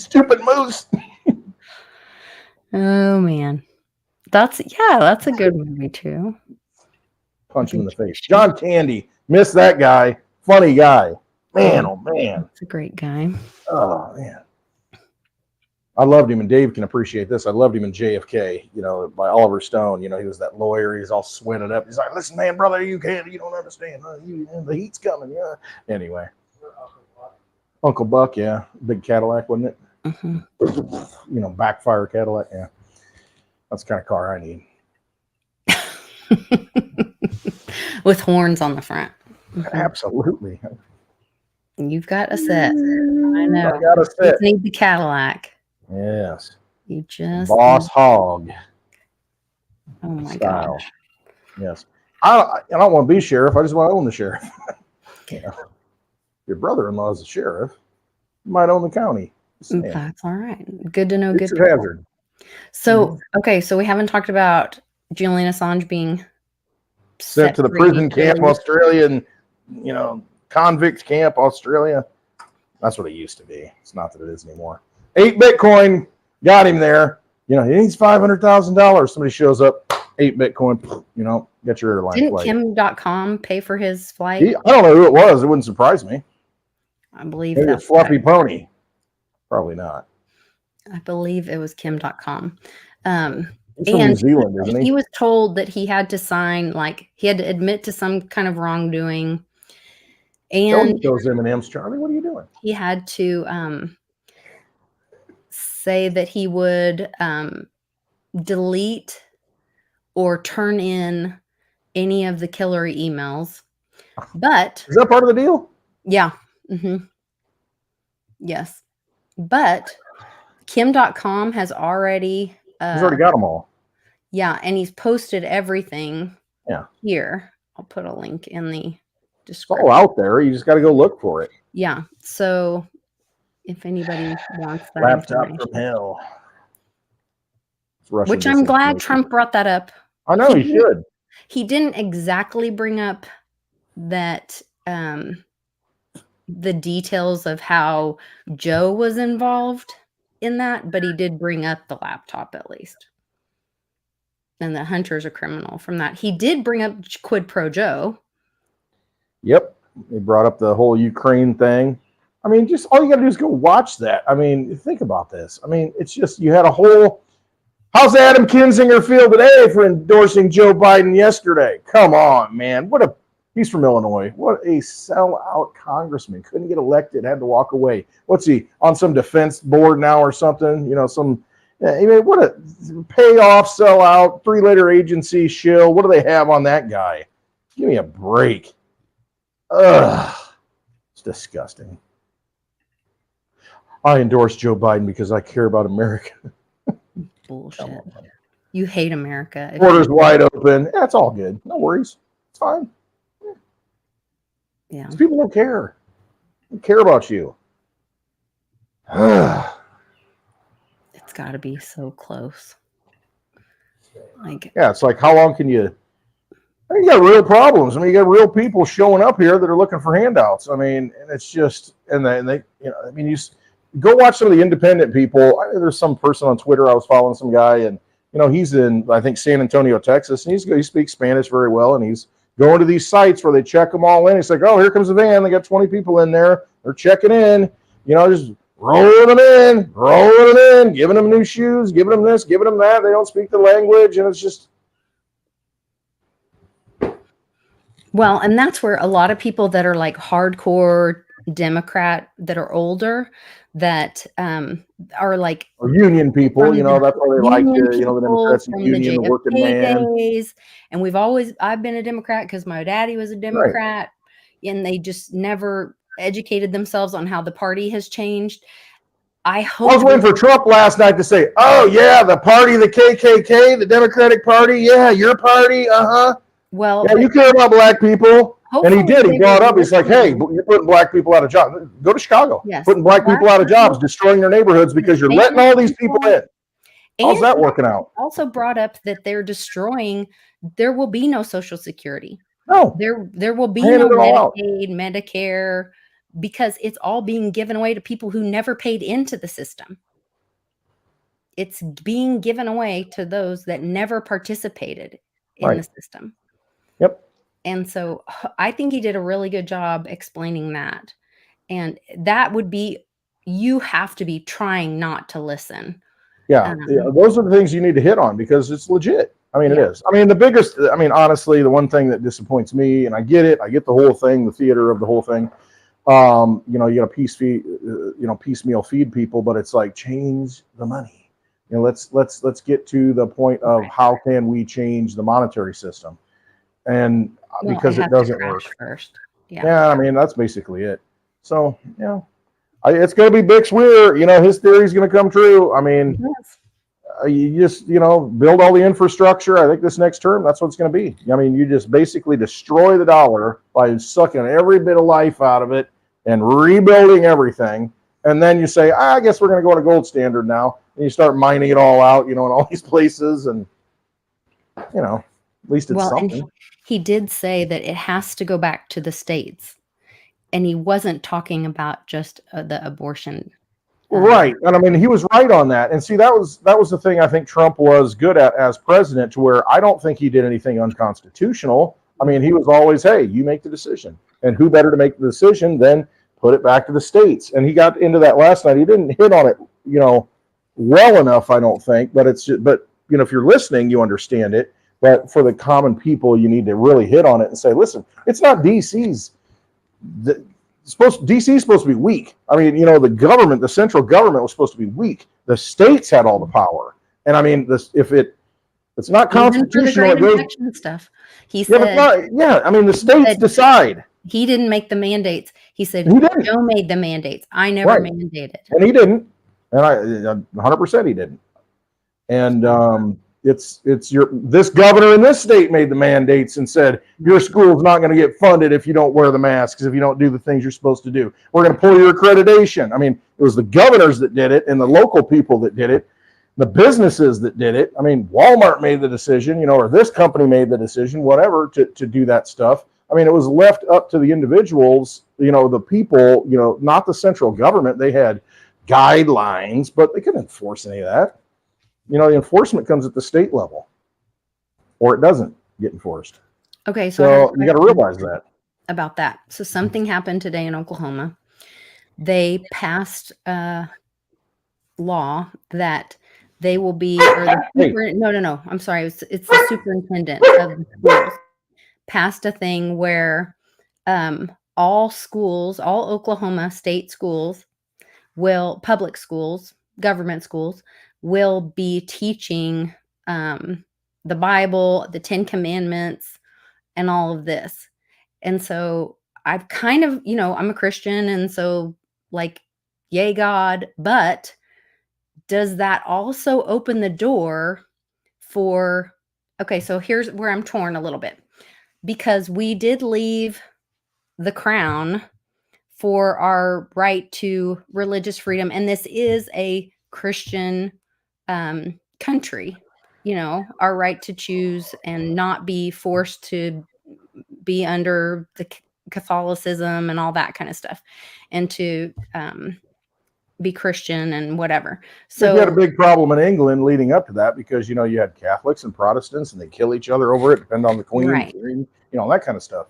Stupid moose. Oh man. That's a good movie too. Punch him in the face. John Candy. Miss that guy. Funny guy. Man, oh man. That's a great guy. Oh man. I loved him, and Dave can appreciate this. I loved him in JFK, by Oliver Stone. He was that lawyer. He's all sweated up. He's like, listen, man, brother, you don't understand. The heat's coming. Yeah. Anyway. Uncle Buck, yeah. Big Cadillac, wasn't it? Mm-hmm. Backfire Cadillac. Yeah. That's the kind of car I need. With horns on the front. Mm-hmm. Absolutely. You've got a set. I know. I got a set. You need the Cadillac. Yes. You just Boss hog. Oh my style. gosh. Yes. I don't want to be sheriff. I just want to own the sheriff. Your brother-in-law is a sheriff. You might own the county. That's all right. Good to know. It's Good a to know. hazard. So, okay, so we haven't talked about Julian Assange being Sent to the prison camp, Australia, and convict camp, Australia. That's what it used to be. It's not that it is anymore. 8 Bitcoin got him there. He needs $500,000. Somebody shows up, 8 Bitcoin. Get your airline Didn't flight. Kim.com pay for his flight? I don't know who it was. It wouldn't surprise me. I believe Maybe that's it's Fluffy right. Pony. Probably not. I believe it was Kim.com. He's from New Zealand, isn't he? He was told that he had to sign, he had to admit to some kind of wrongdoing. Don't And eat those M&Ms, Charlie. What are you doing? he had to say that he would delete or turn in any of the killer emails. But Is that part of the deal? yeah. Yes. But Kim.com has already He's already got them all. Yeah, and he's posted everything. Yeah. Here. I'll put a link in the It's description. all out there. You just got to go look for it. Yeah. So if anybody wants that Laptop information. from hell. It's Russian Which I'm glad disinformation. Trump brought that up. I know he should. He didn't exactly bring up that the details of how Joe was involved in that, but he did bring up the laptop at least. And that Hunter's a criminal from that. He did bring up quid pro Joe. Yep. He brought up the whole Ukraine thing. I mean, just all you got to do is go watch that. I mean, think about this. I mean, it's just you had a whole. How's Adam Kinzinger feel today for endorsing Joe Biden yesterday? Come on, man. He's from Illinois. What a sellout congressman. Couldn't get elected, had to walk away. What's he on some defense board now or something? What a payoff, sellout, 3-letter agency shill. What do they have on that guy? Give me a break. Ugh. It's disgusting. I endorse Joe Biden because I care about America. Bullshit. You hate America. Borders wide open. Yeah, it's all good. No worries. It's fine. Yeah. These people don't care. They care about you. It's got to be so close. Yeah, it's like, how long can you? You got real problems. I mean, you got real people showing up here that are looking for handouts. I mean, and it's just, you go watch some of the independent people. There's some person on Twitter. I was following some guy, and he's in, I think, San Antonio, Texas, and he speaks Spanish very well, and he's going to these sites where they check them all in. It's like, oh, here comes a van. They got 20 people in there. They're checking in. Just rolling them in, giving them new shoes, giving them this, giving them that. They don't speak the language, and it's just. Well, and that's where a lot of people that are like hardcore Democrat that are older that are like or union people, that's why they like the Democrats and union, the working man. Days. And I've been a Democrat because my daddy was a Democrat, right. And they just never educated themselves on how the party has changed. I was waiting for Trump last night to say, oh yeah, the party, the KKK, the Democratic Party. Yeah, your party. Well, yeah, you care about black people. And he did. He brought up, he's like, hey, you're putting black people out of jobs. Go to Chicago. Yes. Putting black people out of jobs, destroying their neighborhoods because you're letting all these people in. How's that working out? Also brought up that they're destroying, there will be no Social Security. No. There will be no Medicaid, Medicare, because it's all being given away to people who never paid into the system. It's being given away to those that never participated in the system. Yep. And so I think he did a really good job explaining that. And that would be, you have to be trying not to listen. Yeah, those are the things you need to hit on because it's legit. I mean, it is. I mean, honestly, the one thing that disappoints me, and I get it, I get the whole thing, the theater of the whole thing. You got to piecemeal feed people, but it's like, change the money. Let's get to the point of how can we change the monetary system, and because it doesn't work first. Yeah, I mean, that's basically it. So it's going to be Bix Weir. His theory is going to come true. I mean, you just build all the infrastructure. I think this next term, that's what it's going to be. I mean, you just basically destroy the dollar by sucking every bit of life out of it and rebuilding everything. And then you say, I guess we're going to go on a gold standard now. And you start mining it all out, in all these places. And, at least it's something. And he did say that it has to go back to the states. And he wasn't talking about just the abortion. Right. And I mean, he was right on that. And see, that was the thing I think Trump was good at as president, to where I don't think he did anything unconstitutional. I mean, he was always, hey, you make the decision. And who better to make the decision than put it back to the states? And he got into that last night. He didn't hit on it, well enough, I don't think. But if you're listening, you understand it. But for the common people, you need to really hit on it and say, listen, it's not DC's. DC is supposed to be weak. I mean, the government, the central government was supposed to be weak. The states had all the power. And I mean, it's not constitutional. Stuff. He said, I mean, the states decide. He didn't make the mandates. He said, Joe made the mandates. I never mandated. And he didn't. And I 100% he didn't. And this governor in this state made the mandates and said, your school's not going to get funded if you don't wear the masks, if you don't do the things you're supposed to do. We're going to pull your accreditation. I mean, it was the governors that did it and the local people that did it, the businesses that did it. I mean, Walmart made the decision, or this company made the decision, whatever, to do that stuff. I mean, it was left up to the individuals, the people, not the central government. They had guidelines, but they couldn't enforce any of that. The enforcement comes at the state level, or it doesn't get enforced. Okay, so you got to realize that. About that. So something happened today in Oklahoma. They passed a law that they will be. No. I'm sorry. It's the superintendent of the schools passed a thing where all Oklahoma state schools public schools, government schools, will be teaching the Bible, the 10 Commandments, and all of this. And so I've kind of, I'm a Christian, and so yay God, but does that also open the door for, so here's where I'm torn a little bit, because we did leave the crown for our right to religious freedom. And this is a Christian country, our right to choose and not be forced to be under the Catholicism and all that kind of stuff, and to be Christian and whatever. So you had a big problem in England leading up to that, because you had Catholics and Protestants and they kill each other over it, depending on the queen, right. That kind of stuff.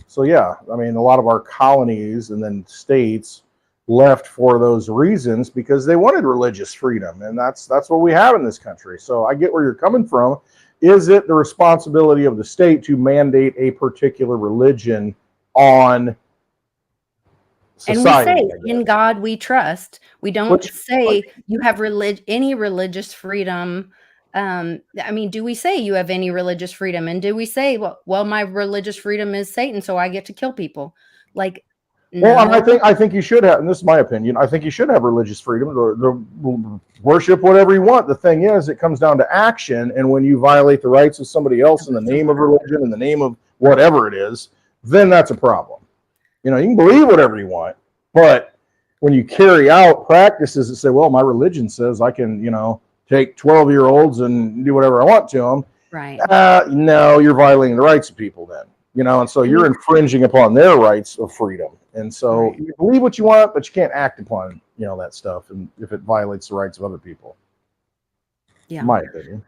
So yeah, I mean, a lot of our colonies and then states left for those reasons because they wanted religious freedom, and that's what we have in this country. So I get where you're coming from. Is it the responsibility of the state to mandate a particular religion on society? And we say, in God we trust. We don't say you have any religious freedom. I mean, do we say you have any religious freedom? And do we say, well, my religious freedom is Satan, so I get to kill people? No. Well, I think you should have, and this is my opinion, I think you should have religious freedom to worship whatever you want. The thing is, it comes down to action, and when you violate the rights of somebody else in the name of religion, in the name of whatever it is, then that's a problem. You can believe whatever you want, but when you carry out practices that say, well, my religion says I can, take 12-year-olds and do whatever I want to them, right? No, you're violating the rights of people then. And so you're infringing upon their rights of freedom. And so Right. you believe what you want, but you can't act upon, that stuff. And if it violates the rights of other people, Yeah. in my opinion.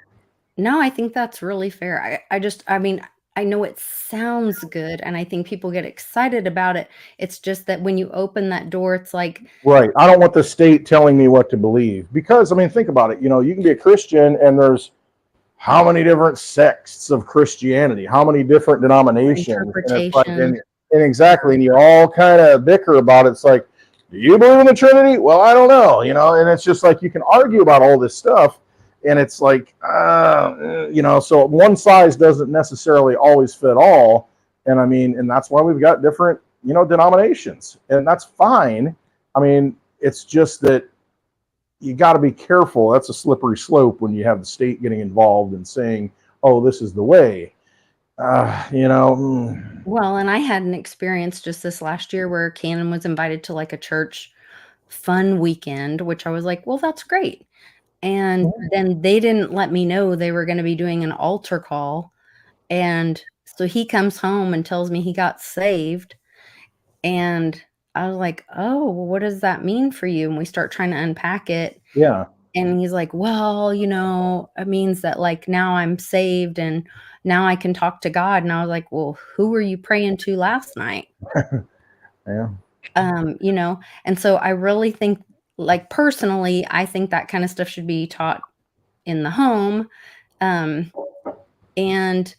No, I think that's really fair. I mean, I know it sounds good and I think people get excited about it. It's just that when you open that door, it's like, Right. I don't want the state telling me what to believe because, I mean, think about it. You can be a Christian and there's how many different sects of Christianity, how many different denominations. And it's like, interpretation. and exactly. And you all kind of bicker about it. It's like, do you believe in the Trinity? Well, I don't know, and it's just like you can argue about all this stuff. And it's like, so one size doesn't necessarily always fit all. And I mean, and that's why we've got different, denominations. And that's fine. I mean, it's just that you got to be careful. That's a slippery slope when you have the state getting involved and saying, oh, this is the way. Well, and I had an experience just this last year where Cannon was invited to like a church fun weekend, which I was like, well, that's great. And then they didn't let me know they were going to be doing an altar call. And so he comes home and tells me he got saved. And I was like, oh, well, what does that mean for you? And we start trying to unpack it. Yeah. And he's like, well, it means that like now I'm saved and now I can talk to God. And I was like, well, who were you praying to last night? Yeah. And so I really think, like, personally, I think that kind of stuff should be taught in the home. And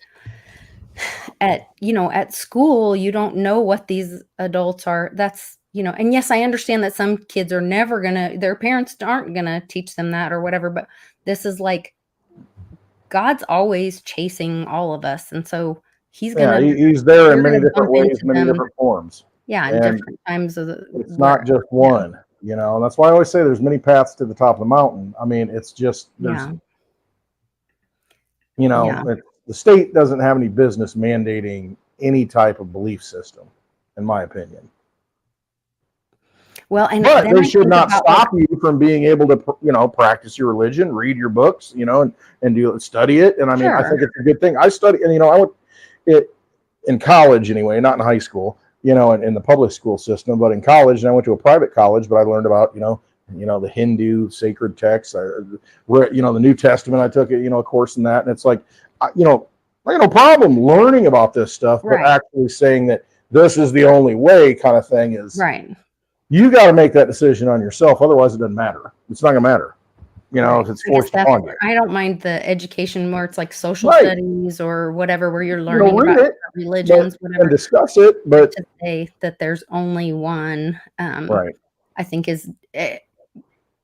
at school, you don't know what these adults are. That's, and yes, I understand that some kids are never their parents aren't going to teach them that or whatever, but this is like, God's always chasing all of us. And so he's he's there in many different ways, many different forms. Yeah. In different times of the it's not just one, and that's why I always say there's many paths to the top of the mountain. I mean, it's just, the state doesn't have any business mandating any type of belief system, in my opinion. Well, and but they should not stop you from being able to, practice your religion, read your books, and study it. And I mean, I think it's a good thing. I study, and I went it in college anyway, not in high school, in the public school system, but in college, and I went to a private college, but I learned about, the Hindu sacred texts, the New Testament. I took a course in that, and it's like, I got no problem learning about this stuff, but actually saying that this is the only way, kind of thing, is right. You got to make that decision on yourself. Otherwise, it doesn't matter. It's not going to matter, if it's forced upon you. I don't mind the education where it's like social studies or whatever, where you're learning about religions, whatever, and discuss it. But to say that there's only one, I think is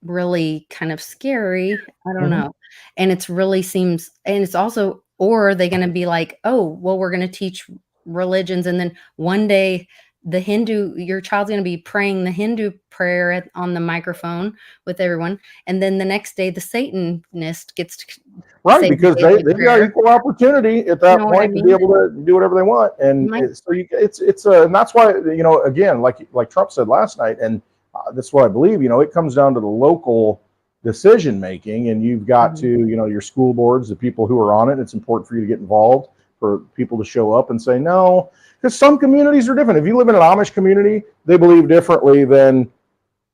really kind of scary. I don't know. And it's really seems, and it's also, or are they going to be like, oh, well, we're going to teach religions. And then one day your child's going to be praying the Hindu prayer on the microphone with everyone. And then the next day the Satanist gets to because they got equal opportunity at that point to be able to do whatever they want. And and that's why, again, like Trump said last night, and that's what I believe, it comes down to the local decision making, and you've got to, your school boards, the people who are on it. It's important for you to get involved, for people to show up and say no, because some communities are different. If you live in an Amish community, they believe differently than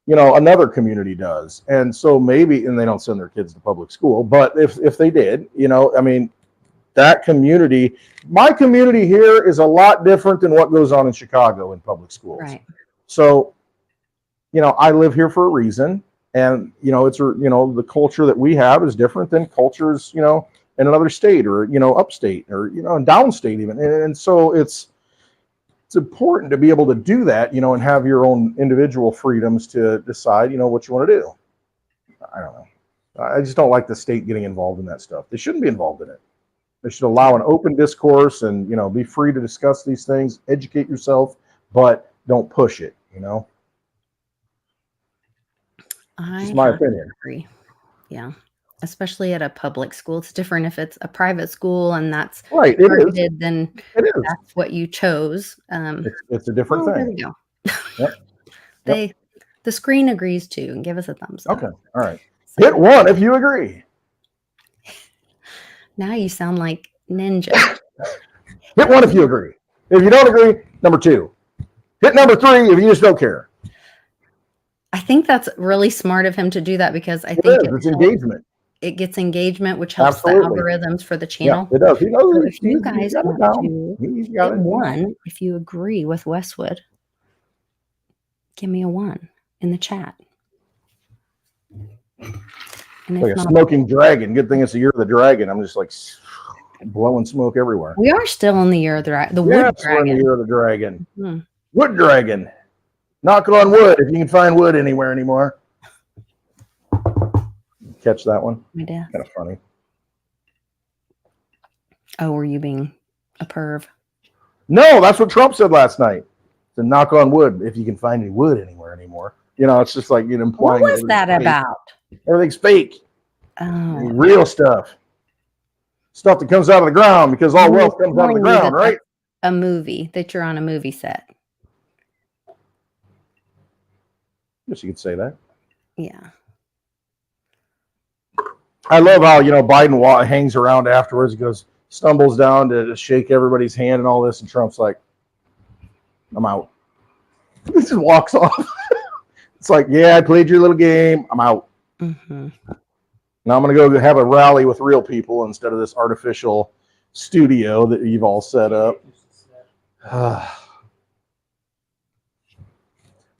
another community does, and so maybe, and they don't send their kids to public school, but if they did, I mean, that community, my community here is a lot different than what goes on in Chicago in public schools. Right. So, I live here for a reason. And, it's, the culture that we have is different than cultures, in another state or, upstate or, and downstate even. And so it's important to be able to do that, and have your own individual freedoms to decide, what you want to do. I don't know. I just don't like the state getting involved in that stuff. They shouldn't be involved in it. They should allow an open discourse and, be free to discuss these things, educate yourself, but don't push it, It's my opinion. Agree. Yeah. Especially at a public school. It's different if it's a private school and that's targeted, then that's what you chose. It's a different thing. There we go. Yep. The screen agrees too, and give us a thumbs up. Okay. All right. So, hit 1 if you agree. Now you sound like Ninja. Hit 1 if you agree. If you don't agree, number 2. Hit number 3 if you just don't care. I think that's really smart of him to do that because I It think is. It's engagement. it gets engagement, which helps Absolutely. the algorithms for the Yeah, channel. it does. He knows So it. if you He's guys got it want down. to He's got hit it down. 1, if you agree with Westwood, give me a 1 in the chat. And Like if a not, smoking dragon. Good thing it's the year of the dragon. I'm just like blowing smoke everywhere. we are still in the year of the Yes, wood we're in the dragon. year of the dragon. Hmm. Wood dragon. Knock on wood if you can find wood anywhere anymore. Catch that one? My dad. Kind of funny. Oh, were you being a perv? No, that's what Trump said last night. To knock on wood if you can find any wood anywhere anymore. You know, it's just like What implying was that fake. about? Everything's fake. Oh, Real stuff. Stuff that comes out of the ground because all wealth comes out of the telling me ground, that right? a movie that you're on a movie set. Guess you could say that. Yeah. I love how, Biden hangs around afterwards. He stumbles down to shake everybody's hand and all this. And Trump's like, I'm out. He just walks off. It's like, yeah, I played your little game. I'm out. Mm-hmm. Now I'm going to go have a rally with real people instead of this artificial studio that you've all set up.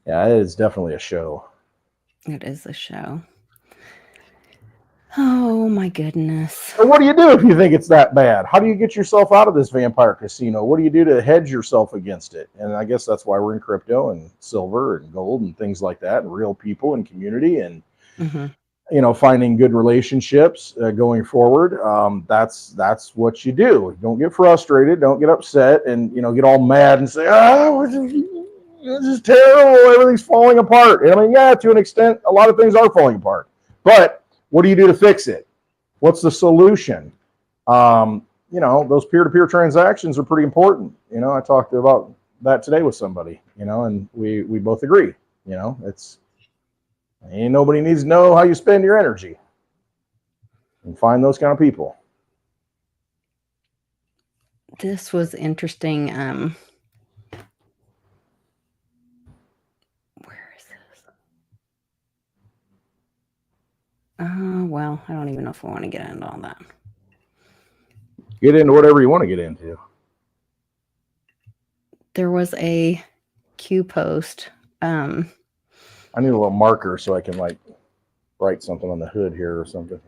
Yeah, it is definitely a show. It is a show. Oh my goodness. So what do you do if you think it's that bad? How do you get yourself out of this vampire casino? What do you do to hedge yourself against it? And I guess that's why we're in crypto and silver and gold and things like that, and real people and community and finding good relationships going forward. That's what you do. Don't get frustrated. Don't get upset and get all mad and say, this is terrible. Everything's falling apart. And I mean, yeah, to an extent, a lot of things are falling apart. But what do you do to fix it? What's the solution? Those peer-to-peer transactions are pretty important. I talked about that today with somebody, and we both agree. Ain't nobody needs to know how you spend your energy. And find those kind of people. This was interesting. Where is this? Well, I don't even know if I want to get into all that. Get into whatever you want to get into. There was a Q post. I need a little marker so I can write something on the hood here or something.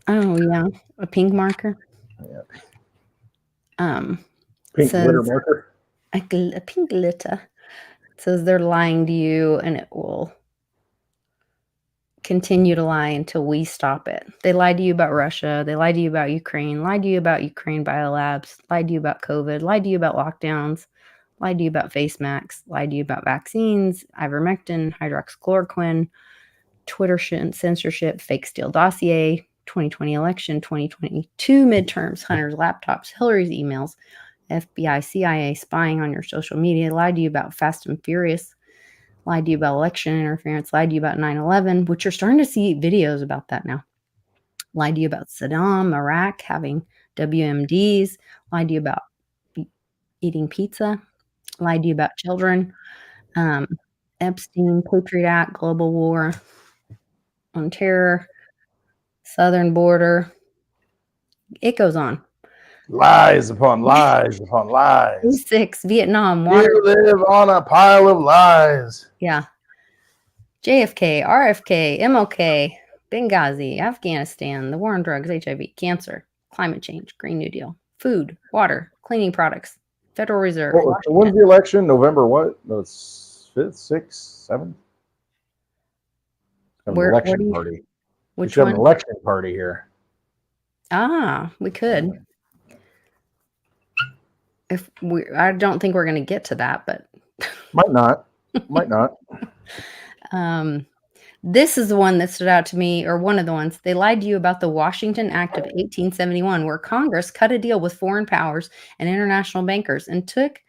Oh yeah, a pink marker. Yeah. Pink glitter marker. A pink glitter. It says they're lying to you, and it will continue to lie until we stop it. They lied to you about Russia. They lied to you about Ukraine. Lied to you about Ukraine biolabs. Lied to you about COVID. Lied to you about lockdowns. Lied to you about face masks. Lied to you about vaccines, ivermectin, hydroxychloroquine, Twitter censorship, fake Steele dossier, 2020 election, 2022 midterms, Hunter's laptops, Hillary's emails, FBI, CIA spying on your social media. Lied to you about Fast and Furious. Lied to you about election interference. Lied to you about 9/11, which you're starting to see videos about that now. Lied to you about Saddam, Iraq having WMDs. Lied to you about eating pizza. Lied to you about children. Epstein, Patriot Act, global war on terror, southern border. It goes on. Lies upon lies upon lies. 6 Vietnam, water. You live on a pile of lies. Yeah. JFK, RFK, MLK, Benghazi, Afghanistan, the war on drugs, HIV, cancer, climate change, Green New Deal, food, water, cleaning products, Federal Reserve. When's the election? November what? No, it's 5th, 6th, 7th? Election party. Which one? one? An election party here. We could. I don't think we're going to get to that, but might not. Might not. This is the one that stood out to me, or one of the ones. They lied to you about the Washington Act of 1871, where Congress cut a deal with foreign powers and international bankers and took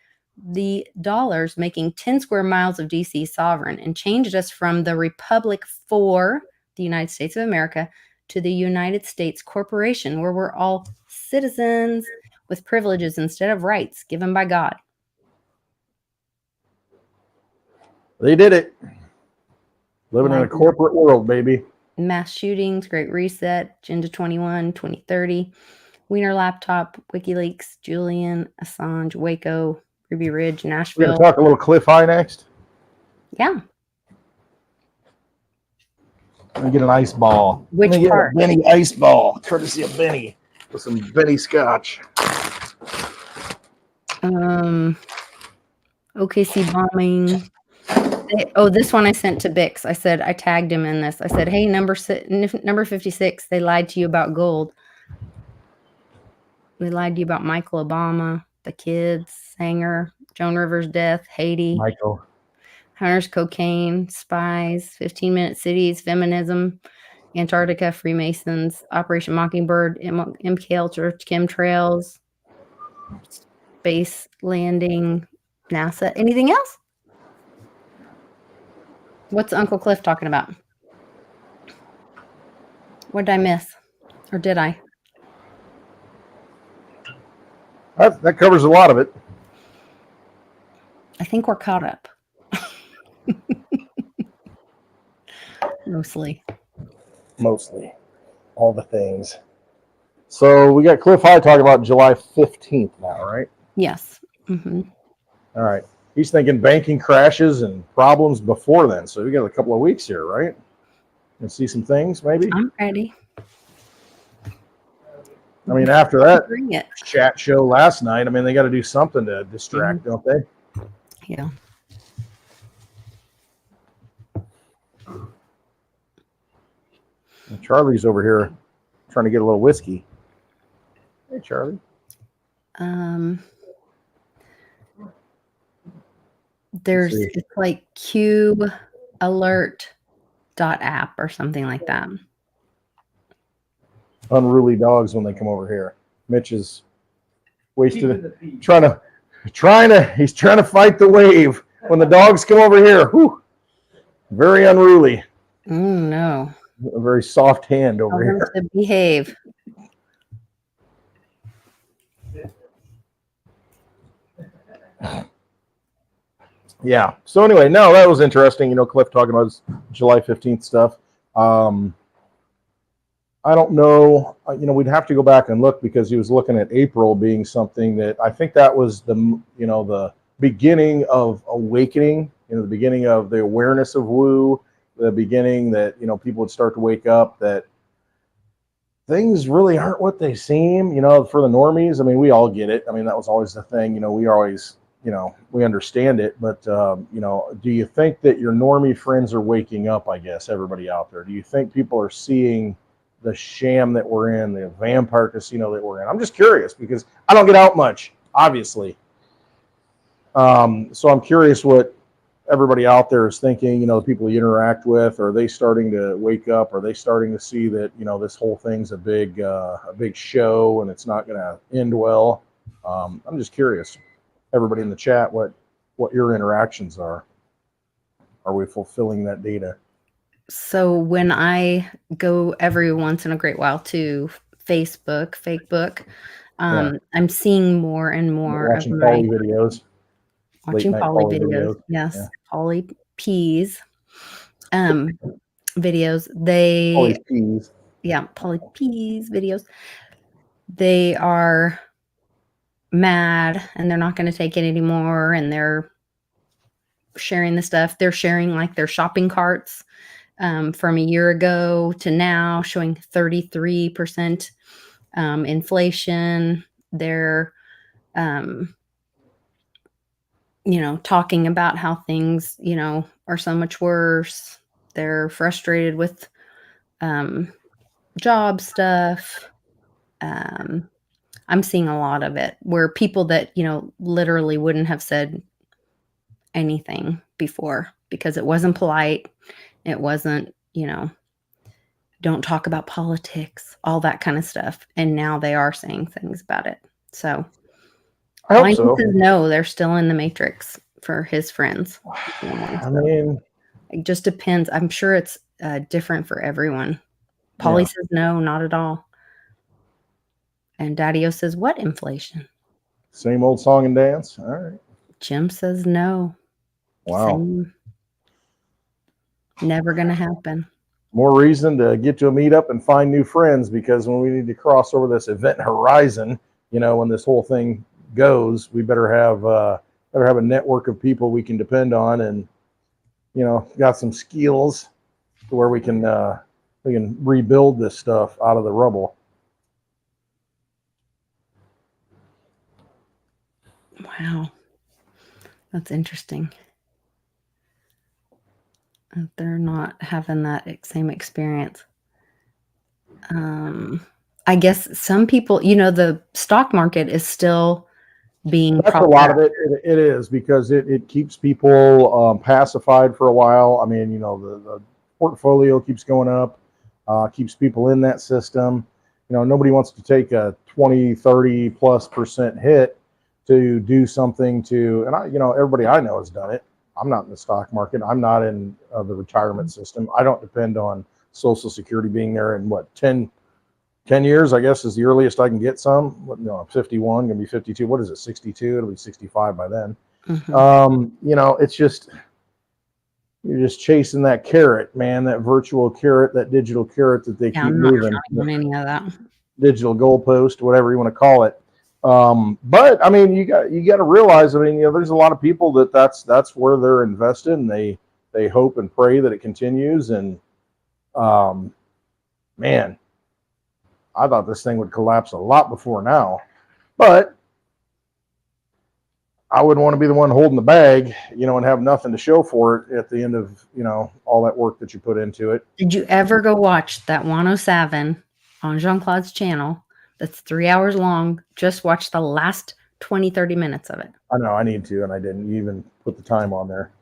the dollars, making 10 square miles of DC sovereign, and changed us from the Republic for the United States of America to the United States Corporation, where we're all citizens with privileges instead of rights given by God. They did it. Living in a Like- corporate world, baby. Mass shootings, Great Reset, Agenda 21, 2030, Wiener Laptop, WikiLeaks, Julian, Assange, Waco, Ruby Ridge, We're going Nashville. to talk a little Cliff High next. Yeah. Let me get an ice ball. Which Let me get part? a Benny ice ball, courtesy of Benny, with some Benny scotch. OKC bombing. Oh, this one I sent to Bix. I said, I tagged him in this. I said, hey, number 56, they lied to you about gold. They lied to you about Michael Obama, the kids, Sanger, Joan Rivers' death, Haiti, Michael. Hunter's cocaine, spies, 15-minute cities, feminism, Antarctica, Freemasons, Operation Mockingbird, MK Ultra, chemtrails, space landing, NASA. Anything else? What's Uncle Cliff talking about? What did I miss? Or did I? That covers a lot of it. I think we're caught up. Mostly. All the things. So we got Cliff High talking about July 15th now, right? Yes. Mm-hmm. All right. He's thinking banking crashes and problems before then. So we got a couple of weeks here, right? And see some things, maybe. I'm ready. I mean, after that Bring it. chat show last night, I mean, they got to do something to distract, don't they? Yeah. And Charlie's over here trying to get a little whiskey. Hey, Charlie. There's see. it's like QAlert.app or something like that. Unruly dogs when they come over here. Mitch is wasted. He's trying to fight the wave when the dogs come over here. Whew, very unruly. Oh no. A very soft hand Tell over them here. to behave. Yeah. So anyway, no, that was interesting. You know, Cliff talking about his July 15th stuff. I don't know. You know, we'd have to go back and look because he was looking at April being something that I think that was the beginning of awakening. You know, the beginning of the awareness of Wu. The beginning that people would start to wake up that things really aren't what they seem. You know, for the normies. I mean, we all get it. I mean, that was always the thing. You know, we always. We understand it, but, do you think that your normie friends are waking up, I guess, everybody out there? Do you think people are seeing the sham that we're in, the vampire casino that we're in? I'm just curious because I don't get out much, obviously. So I'm curious what everybody out there is thinking, the people you interact with. Are they starting to wake up? Are they starting to see that, this whole thing's a big show and it's not going to end well? I'm just curious. Everybody in the chat, what your interactions are. Are we fulfilling that data? So when I go every once in a great while to Facebook, I'm seeing more and more Watching of Polly my videos. watching late-night Polly Polly videos. videos. Yes, Yeah. Polly P's videos. They Polly's peas. yeah, Polly P's videos. They are mad and they're not going to take it anymore, and they're sharing the stuff. They're sharing like their shopping carts from a year ago to now, showing 33% inflation. They're talking about how things are so much worse. They're frustrated with job stuff. I'm seeing a lot of it where people that, literally wouldn't have said anything before because it wasn't polite. It wasn't, don't talk about politics, all that kind of stuff. And now they are saying things about it. So I hope so. no, they're still in the matrix for his friends. I mean, It just depends. I'm sure it's different for everyone. Polly says no, not at all. And Daddy-O says, what inflation? same old song and dance. All right. Jim says no. Wow. Same. Never going to happen. More reason to get to a meetup and find new friends, because when we need to cross over this event horizon, when this whole thing goes, we better have a network of people we can depend on, and got some skills to where we can rebuild this stuff out of the rubble. Wow. That's interesting. They're not having that same experience. I guess some people, the stock market is still being That's a lot of it. It is, because it keeps people pacified for a while. I mean, the portfolio keeps going up, keeps people in that system. Nobody wants to take a 20, 30+% hit to do something and everybody I know has done it. I'm not in the stock market. I'm not in the retirement system. I don't depend on Social Security being there in 10 years, I guess, is the earliest I can get some. I'm 51, gonna be 52. What is it, 62? It'll be 65 by then. It's just, you're just chasing that carrot, man, that virtual carrot, that digital carrot that they keep moving. On any of that. Digital goalpost, whatever you want to call it. But I mean, you got to realize, there's a lot of people that's where they're invested, and they hope and pray that it continues. And man, I thought this thing would collapse a lot before now, but I wouldn't want to be the one holding the bag, and have nothing to show for it at the end of, all that work that you put into it. Did you ever go watch that 107 on Jean-Claude's channel? That's 3 hours long. Just watch the last 20, 30 minutes of it. I know I need to, and I didn't even put the time on there.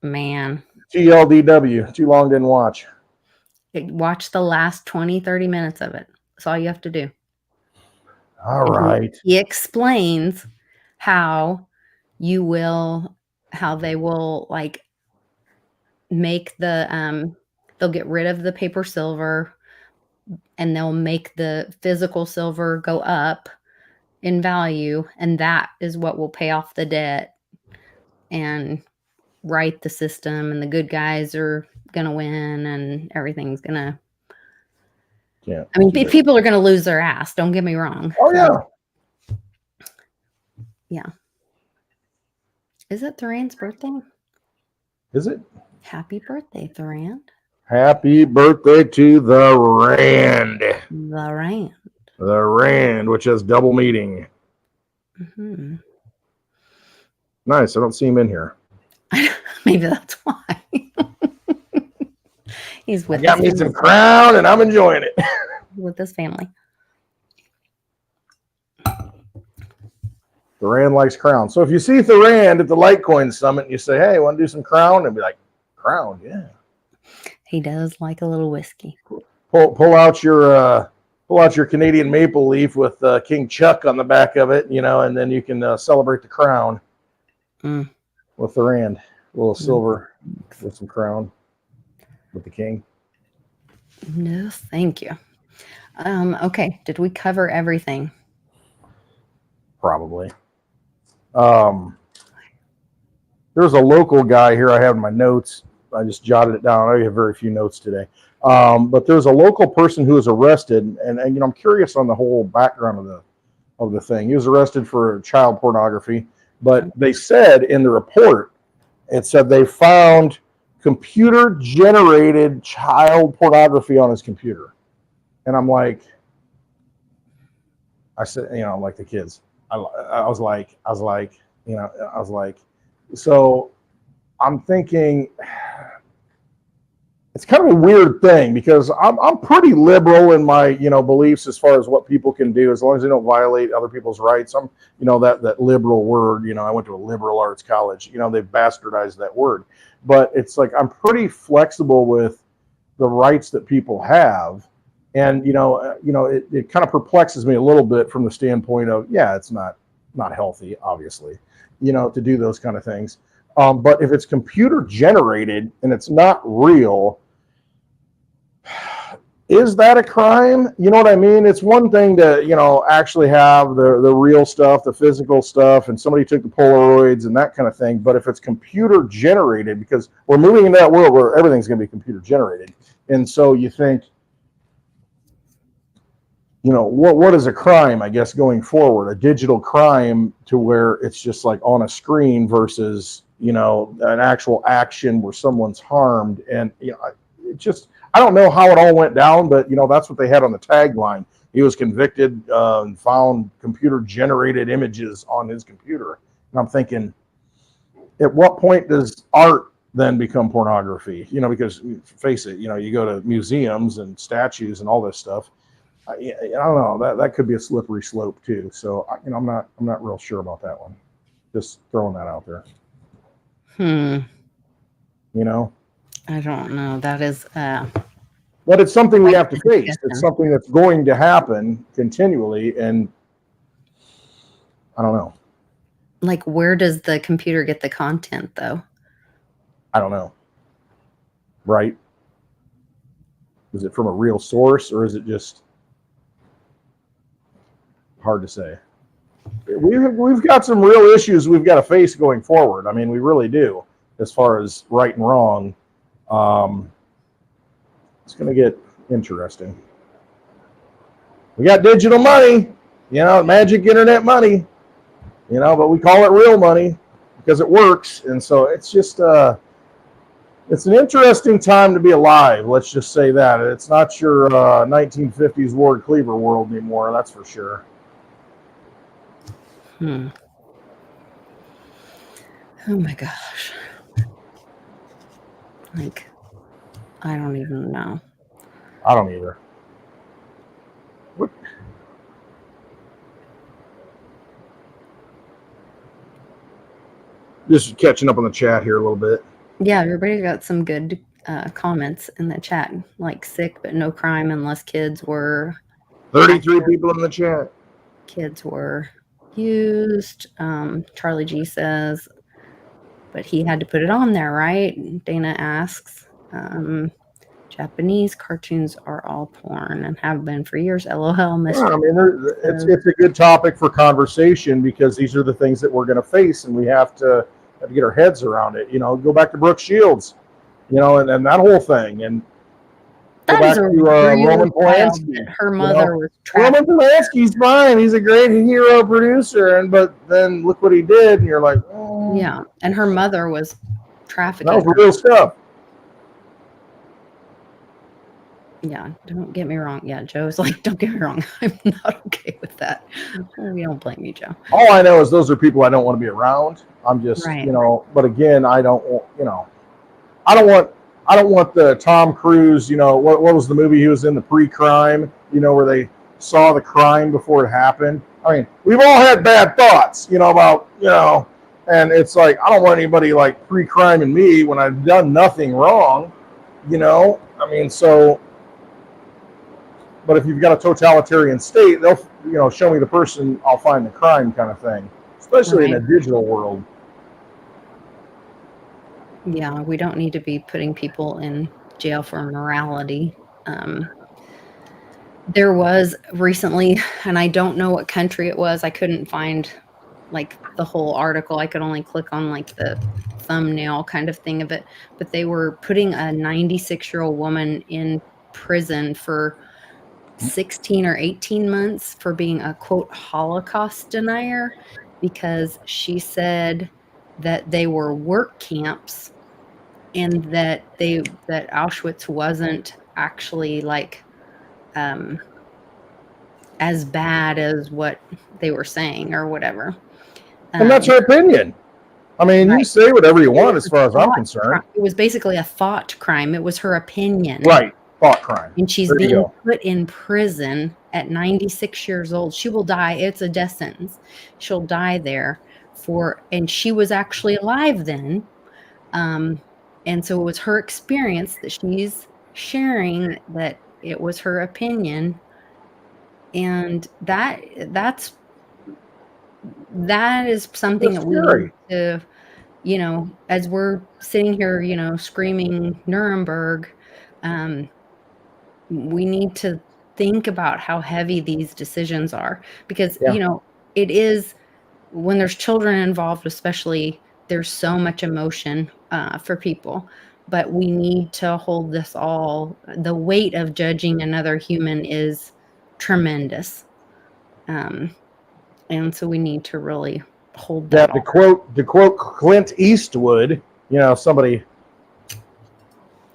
Man. GLDW, too long, didn't watch. Watch the last 20, 30 minutes of it. That's all you have to do. All right. He explains how they will make they'll get rid of the paper silver, and they'll make the physical silver go up in value, and that is what will pay off the debt and right the system, and the good guys are gonna win, and everything's gonna. Yeah. I mean, people are gonna lose their ass. Don't get me wrong. Oh yeah. Yeah. Is it Thuran's birthday? Is it? Happy birthday, Thuran. Happy birthday to the Rand. The Rand. The Rand, which has double meaning. Mm-hmm. Nice. I don't see him in here. Maybe that's why. He's with. Got me some Crown, and I'm enjoying it. With his family. Thuran likes Crown. So if you see Thuran at the Litecoin Summit, and you say, "Hey, want to do some Crown?" and be like, "Crown, yeah." He does like a little whiskey. Pull out your Canadian maple leaf with King Chuck on the back of it, and then you can celebrate the Crown with the Rand. A little silver with some Crown with the King. No, thank you. Okay, did we cover everything? Probably. There's a local guy here I have in my notes. I just jotted it down. I have very few notes today. But there's a local person who was arrested, and I'm curious on the whole background of the thing. He was arrested for child pornography, but they said in the report, it said they found computer-generated child pornography on his computer. And I'm like, I said, I'm like the kids. I was like, so I'm thinking it's kind of a weird thing, because I'm pretty liberal in my, beliefs as far as what people can do, as long as they don't violate other people's rights. I'm, that liberal word, I went to a liberal arts college, they've bastardized that word, but it's like, I'm pretty flexible with the rights that people have. And, it kind of perplexes me a little bit from the standpoint of, it's not healthy, obviously, to do those kind of things. But if it's computer generated and it's not real, is that a crime? You know what I mean? It's one thing to, actually have the real stuff, the physical stuff, and somebody took the Polaroids and that kind of thing. But if it's computer generated, because we're moving into that world where everything's going to be computer generated. And so you think, what is a crime, I guess, going forward? A digital crime to where it's just like on a screen versus, an actual action where someone's harmed. And, it just, I don't know how it all went down, but, that's what they had on the tagline. He was convicted and found computer generated images on his computer. And I'm thinking, at what point does art then become pornography? Because face it, you go to museums and statues and all this stuff. I don't know. That could be a slippery slope too. So I'm not real sure about that one. Just throwing that out there. I don't know. That is. But it's something we have to face. It's something that's going to happen continually, and I don't know. Like, where does the computer get the content, though? I don't know. Right? Is it from a real source, or is it just hard to say? We've got some real issues we've got to face going forward. I mean, we really do, as far as right and wrong. It's going to get interesting. We got digital money, magic internet money, but we call it real money because it works. And so it's just, it's an interesting time to be alive. Let's just say that. It's not your 1950s Ward Cleaver world anymore. That's for sure. Oh my gosh. Like, I don't even know. I don't either. What? Just catching up on the chat here a little bit. Yeah, everybody got some good comments in the chat, like sick but no crime unless kids were 33 people in the chat. Kids were used. Charlie G says, but he had to put it on there, right? Dana asks. Japanese cartoons are all porn and have been for years. LOL. Yeah, I mean, it's a good topic for conversation because these are the things that we're going to face, and we have to get our heads around it. Go back to Brooke Shields, and that whole thing, and go back to Roman Polanski. Her mother was trapped. Roman Polanski's fine; he's a great hero producer, but then look what he did, and you're like, oh. Yeah, and her mother was trafficked. That was real stuff. Yeah, don't get me wrong. Yeah, Joe's like, don't get me wrong. I'm not okay with that. We don't blame you, Joe. All I know is those are people I don't want to be around. I'm just, right. But again, I don't want the Tom Cruise, what was the movie he was in, the pre-crime, where they saw the crime before it happened. I mean, we've all had bad thoughts, about, and it's like, I don't want anybody like pre-criming me when I've done nothing wrong, I mean, so. But if you've got a totalitarian state, they'll, show me the person, I'll find the crime kind of thing, especially in a digital world. Yeah, we don't need to be putting people in jail for morality. There was recently, and I don't know what country it was. I couldn't find like the whole article. I could only click on like the thumbnail kind of thing of it. But they were putting a 96-year-old woman in prison for 16 or 18 months for being a quote Holocaust denier because she said that they were work camps and that Auschwitz wasn't actually like as bad as what they were saying or whatever. And that's her opinion. I mean, right. You say whatever you want as far as I'm concerned. It was basically a thought crime. It was her opinion. Right. Thought crime. And she's being put in prison at 96 years old. She will die. It's a death sentence. She'll die there and she was actually alive then. And so it was her experience that she's sharing, that it was her opinion. And that is something that we need to, as we're sitting here, screaming Nuremberg, we need to think about how heavy these decisions are, because Yeah. you know, it is, when there's children involved especially, there's so much emotion for people, but we need to hold this all, the weight of judging another human is tremendous, and so we need to really hold Yeah, that to all. quote Clint Eastwood, somebody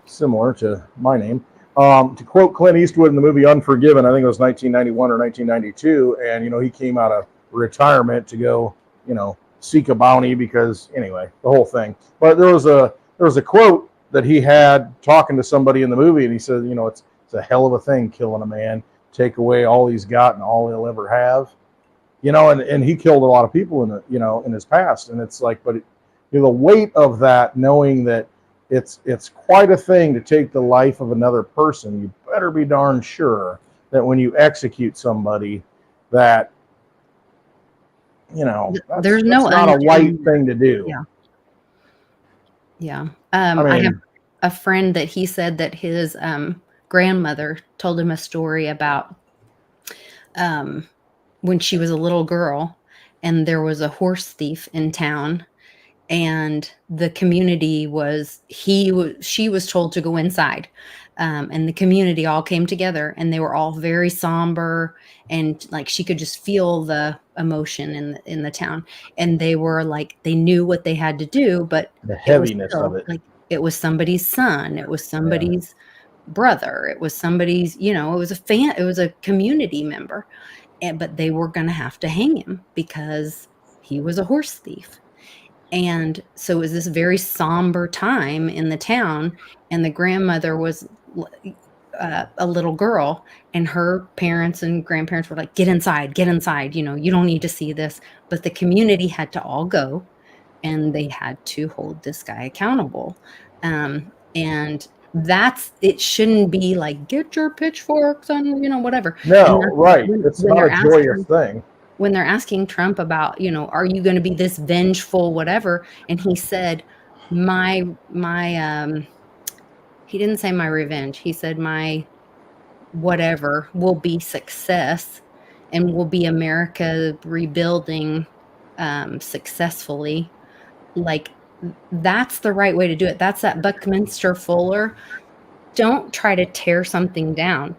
similar to my name. To quote Clint Eastwood in the movie Unforgiven, I think it was 1991 or 1992, and he came out of retirement to go, seek a bounty because anyway, the whole thing. But there was a quote that he had talking to somebody in the movie, and he said, it's a hell of a thing killing a man, take away all he's got and all he'll ever have. And he killed a lot of people in his past, and it's like, but the weight of that, knowing that it's quite a thing to take the life of another person. You better be darn sure that when you execute somebody, that There's no that's not a light undoing thing to do. Yeah. I I have mean, a friend that he said that his grandmother told him a story about when she was a little girl, and there was a horse thief in town, and the community she was told to go inside, and the community all came together, and they were all very somber, and like she could just feel the emotion in the town, and they were like, they knew what they had to do, but the it was heaviness of still it. like, it was somebody's son, it was somebody's brother, it was somebody's, it was a community member, but they were going to have to hang him because he was a horse thief. And so it was this very somber time in the town, and the grandmother was a little girl, and her parents and grandparents were like, get inside, you don't need to see this. But the community had to all go, and they had to hold this guy accountable. And it shouldn't be like, get your pitchforks and, whatever. No, And that's right. when, It's when not they're a joyous asking, thing. when they're asking Trump about, are you going to be this vengeful, whatever? And he said, my, he didn't say my revenge. He said, my whatever will be success, and will be America rebuilding successfully. Like, that's the right way to do it. That's that Buckminster Fuller. Don't try to tear something down.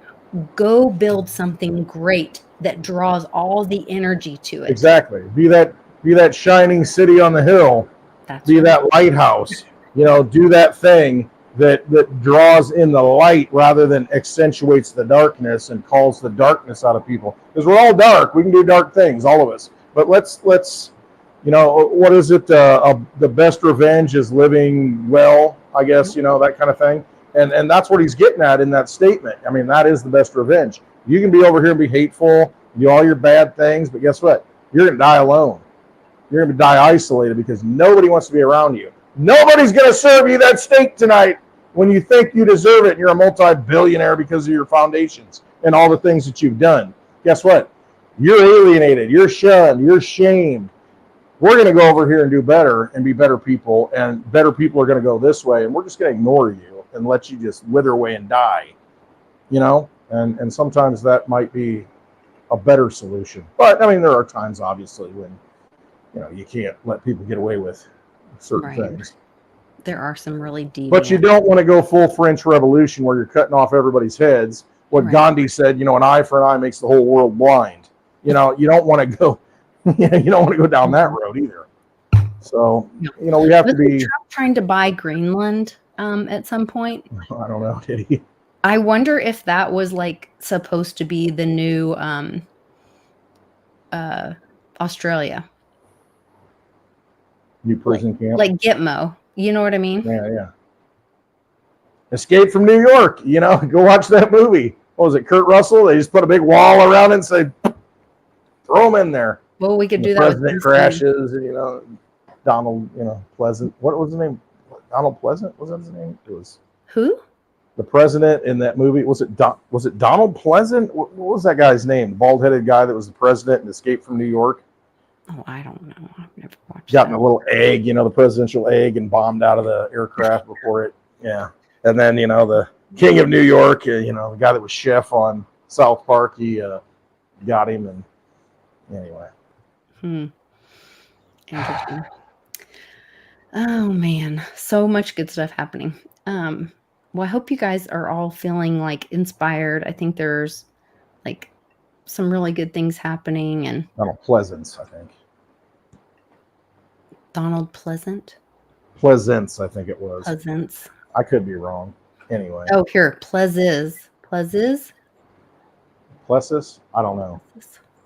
Go build something great that draws all the energy to it. Exactly. Be that shining city on the hill. That's Be right. that lighthouse. Do that thing that draws in the light rather than accentuates the darkness and calls the darkness out of people. Because we're all dark. We can do dark things, all of us. But let's what is it? The best revenge is living well, I guess, that kind of thing. And that's what he's getting at in that statement. I mean, that is the best revenge. You can be over here and be hateful, do all your bad things, but guess what? You're going to die alone. You're going to die isolated because nobody wants to be around you. Nobody's going to serve you that steak tonight when you think you deserve it and you're a multi-billionaire because of your foundations and all the things that you've done. Guess what? You're alienated. You're shunned. You're shamed. We're going to go over here and do better and be better people, and better people are going to go this way, and we're just going to ignore you and let you just wither away and die. And sometimes that might be a better solution. But, I mean, there are times, obviously, when you can't let people get away with certain things. There are some really deep. But you don't want to go full French Revolution where you're cutting off everybody's heads. What Gandhi said, an eye for an eye makes the whole world blind. You don't want to go. You don't want to go down that road either. So we have to be. Trump trying to buy Greenland at some point. I don't know. Did he? I wonder if that was like supposed to be the new Australia. New prison camp. Like Gitmo. You know what I mean? Yeah. Escape from New York. Go watch that movie. What was it, Kurt Russell? They just put a big wall around it and say, throw him in there. Well, we could do that. The president crashes, and, Donald, Pleasant. What was his name? Donald Pleasant? Was that his name? It was. Who? The president in that movie. Was it Donald Pleasant? What was that guy's name? The bald-headed guy that was the president and escaped from New York. Oh, I don't know. I've never watched. Got in a little egg, the presidential egg, and bombed out of the aircraft before it. Yeah, and then the King of New York, you know, the guy that was chef on South Park, he got him. And anyway. Interesting. Oh man, so much good stuff happening. Well, I hope you guys are all feeling like inspired. I think there's like some really good things happening. And Donald Pleasance, I think. Donald Pleasance, I think it was. Pleasance. I could be wrong. Anyway. Oh, here, Plezis. Plessis? I don't know.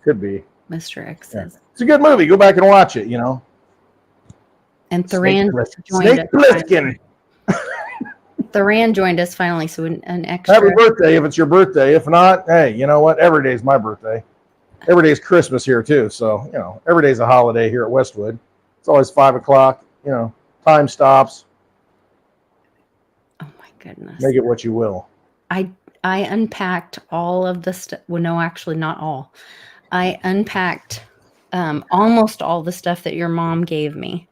Could be. Mr. X Yeah. says. It's a good movie. Go back and watch it, you know. And Thoran joined Snake us. Plissken. Thoran joined us finally, so an extra. Happy birthday if it's your birthday. If not, hey, you know what? Every day's my birthday. Every day's Christmas here too. So, you know, every day's a holiday here at Westwood. It's always 5 o'clock, you know, time stops. Oh my goodness. Make it what you will. I unpacked all of the stuff. Well, no, actually not all. I unpacked almost all the stuff that your mom gave me,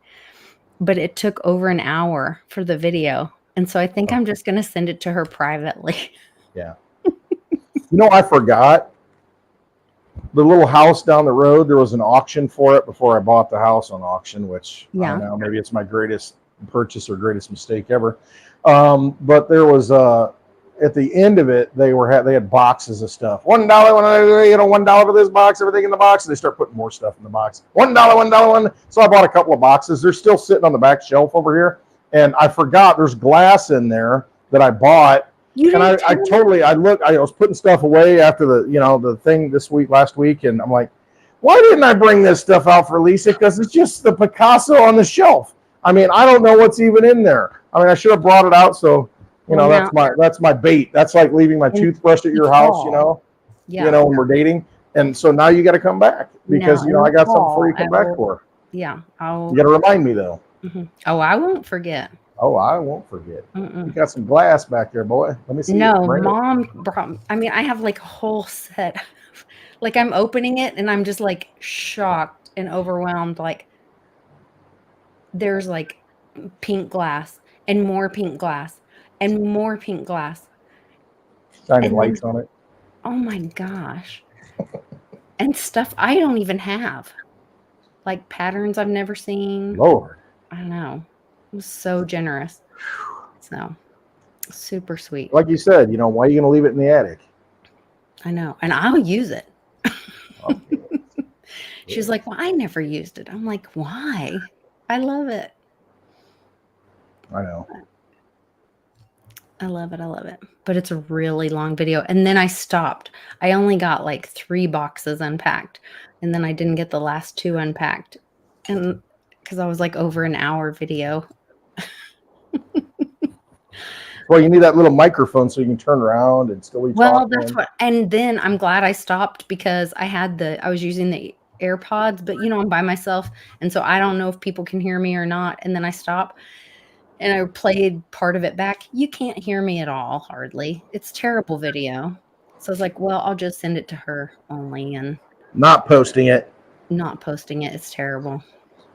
but it took over an hour for the video. And so I think I'm just going to send it to her privately. Yeah. You know, I forgot the little house down the road. There was an auction for it before I bought the house on auction, which I don't know, maybe it's my greatest purchase or greatest mistake ever. But there was at the end of it, they had boxes of stuff. $1, you know, $1 for this box, everything in the box. And they start putting more stuff in the box. $1. So I bought a couple of boxes. They're still sitting on the back shelf over here. And I forgot there's glass in there that I bought. And I was putting stuff away after the thing last week. And I'm like, why didn't I bring this stuff out for Lisa? Because it's just the Picasso on the shelf. I mean, I don't know what's even in there. I mean, I should have brought it out. So, you know, that's my bait. That's like leaving my toothbrush at your house, you know, when we're dating. And so now you got to come back because, I got something for you to come back for. Yeah. You got to remind me though. Mm-hmm. Oh, I won't forget. Oh, I won't forget. You got some glass back there, boy. Let me see. No, Mom brought. I mean, I have like a whole set. Like I'm opening it and I'm just like shocked and overwhelmed. Like there's like pink glass and more pink glass and more pink glass. Shining lights on it. Oh my gosh. And stuff I don't even have. Like patterns I've never seen. Lord. I don't know. It was so generous. So super sweet. Like you said, why are you going to leave it in the attic? I know. And I'll use it. She's like, well, I never used it. I'm like, why? I love it. I know. I love it. I love it. But it's a really long video. And then I stopped. I only got like 3 boxes unpacked. And then I didn't get the last 2 unpacked. And because I was like over an hour video. Well, you need that little microphone so you can turn around and still be talking. Well, that's what. And then I'm glad I stopped because I was using the AirPods, but I'm by myself. And so I don't know if people can hear me or not. And then I stop and I played part of it back. You can't hear me at all, hardly. It's terrible video. So I was like, well, I'll just send it to her only and not posting it. Not posting it. It's terrible.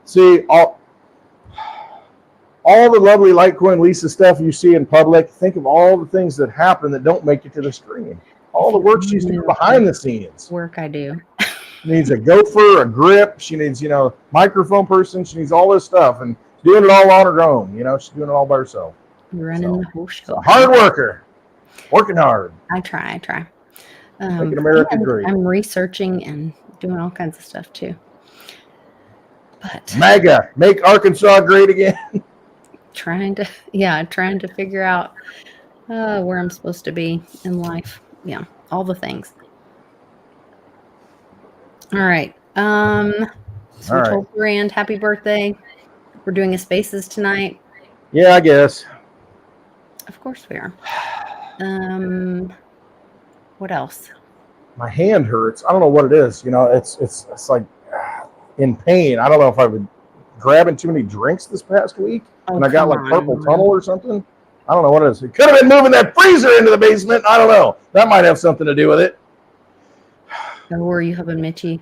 See, all the lovely Litecoin Lisa stuff you see in public, think of all the things that happen that don't make it to the screen. All the work she's doing behind the scenes. Work I do. She needs a gopher, a grip. She needs, microphone person. She needs all this stuff and doing it all on her own. She's doing it all by herself. Running the whole show. A hard worker. Working hard. I try. Making America great. I'm researching and doing all kinds of stuff too. But MAGA, make Arkansas great again. trying to figure out where I'm supposed to be in life. Yeah, all the things. All right. So we told Rand happy birthday. We're doing a Spaces tonight. Yeah, I guess. Of course we are. What else? My hand hurts. I don't know what it is. It's like in pain. I don't know if I've been grabbing too many drinks this past week and I got like carpal tunnel or something. I don't know what it is. It could have been moving that freezer into the basement. I don't know. That might have something to do with it. Or you have a Mitchie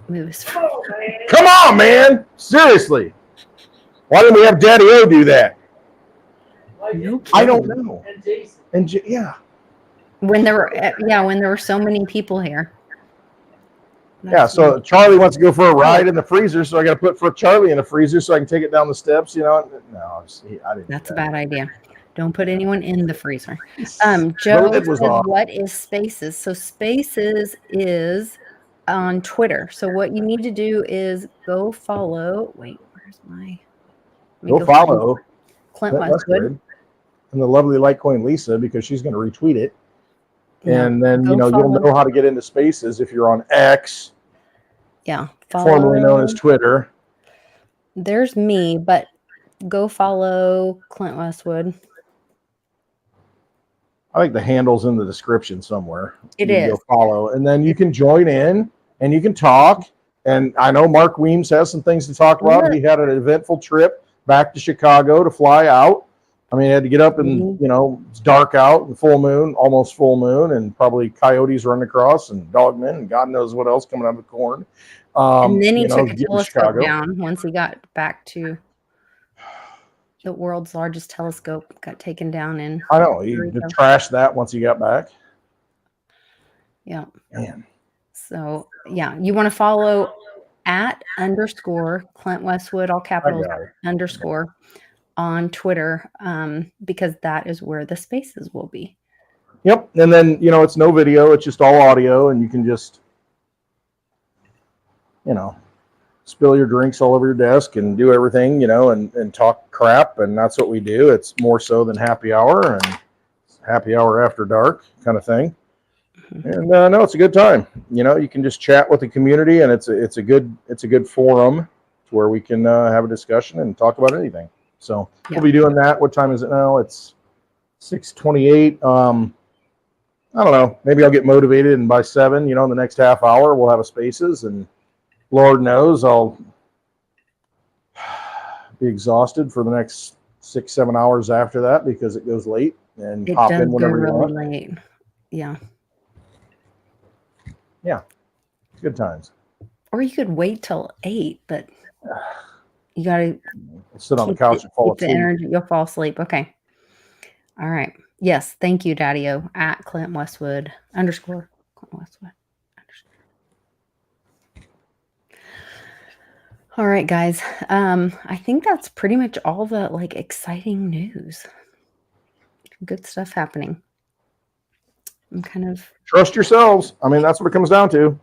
move his phone. Come on, man. Seriously. Why didn't we have Daddy O do that? I don't know. And Jason. And yeah. When there were so many people here. Yeah, so Charlie wants to go for a ride in the freezer, so I got to put Charlie in the freezer so I can take it down the steps. You know, no, I didn't. That's a bad idea. Don't put anyone in the freezer. Joe says, "What is Spaces?" So Spaces is on Twitter. So what you need to do is go follow. Wait, where's my? Go follow Clint Westwood and the lovely Litecoin Lisa, because she's going to retweet it. Yeah, and then you'll know how to get into Spaces if you're on X. Yeah, formerly known as Twitter. There's me, but go follow Clint Westwood. I think the handle's in the description somewhere. It is. Go follow, and then you can join in and you can talk. And I know Mark Weems has some things to talk about. Yeah. He had an eventful trip back to Chicago to fly out. I mean, he had to get up and, it's dark out and full moon, almost full moon, and probably coyotes running across and dogmen and God knows what else coming out of the corn. And then he took a telescope down once he got back to the world's largest telescope, got taken down in. I know. He trashed that once he got back. Yeah. Man. So, yeah, you want to follow @ Clint Westwood, all capitals _ on Twitter, because that is where the Spaces will be. Yep. And then, it's no video. It's just all audio. And you can just, spill your drinks all over your desk and do everything, and talk crap. And that's what we do. It's more so than happy hour and happy hour after dark kind of thing. And no, it's a good time. You can just chat with the community, and it's a good forum where we can have a discussion and talk about anything. So we'll be doing that. What time is it now? It's 6:28. I don't know. Maybe I'll get motivated, and by 7, in the next half hour, we'll have a Spaces, and Lord knows I'll be exhausted for the next 6-7 hours after that, because it goes late and it hop does in whenever go you want. really late. Yeah. Yeah. Good times. Or you could wait till 8, but you got to sit on the couch and fall asleep. Energy, you'll fall asleep. Okay. All right. Yes. Thank you, Daddy-O, @ Clint Westwood _ Clint Westwood _ All right, guys. I think that's pretty much all the exciting news. Good stuff happening. I'm kind of trust yourselves. I mean, that's what it comes down to.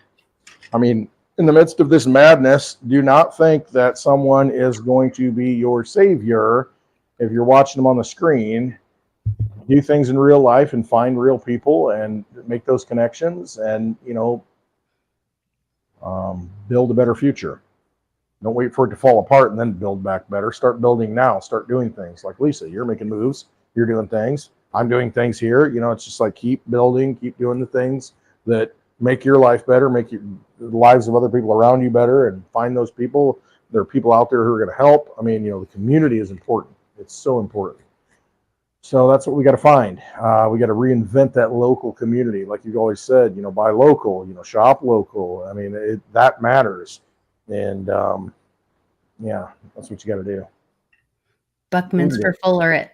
I mean, in the midst of this madness, do not think that someone is going to be your savior if you're watching them on the screen. Do things in real life and find real people and make those connections and, build a better future. Don't wait for it to fall apart and then build back better. Start building now. Start doing things. Like Lisa, you're making moves. You're doing things. I'm doing things here. It's just like keep building, keep doing the things that make your life better, make the lives of other people around you better, and find those people. There are people out there who are going to help. I mean, the community is important. It's so important. So that's what we got to find. We got to reinvent that local community. Like you've always said, buy local, shop local. I mean, that matters. And that's what you got to do. Buckminster Fuller it.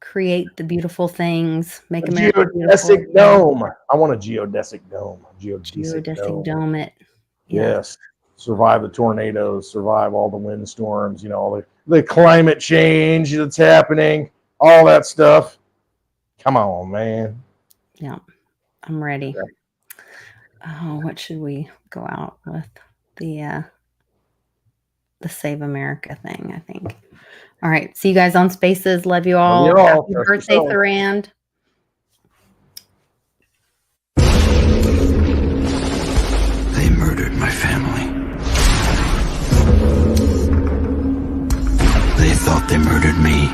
Create the beautiful things. Make a America geodesic dome. I want a geodesic dome. Geodesic dome it. Yeah. Yes. Survive the tornadoes. Survive all the windstorms. All the climate change that's happening. All that stuff. Come on, man. Yeah, I'm ready. Oh, what should we go out with? The Save America thing, I think. All right. See you guys on Spaces. Love you all. Happy birthday, Thurand. They murdered my family. They thought they murdered me.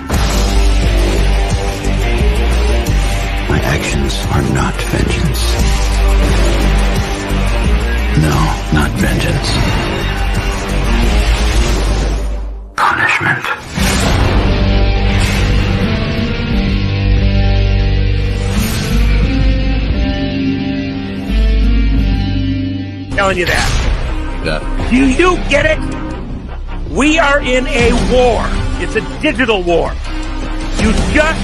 My actions are not vengeance. No, not vengeance. Punishment. Telling you that. Yeah. Do you get it? We are in a war. It's a digital war. You just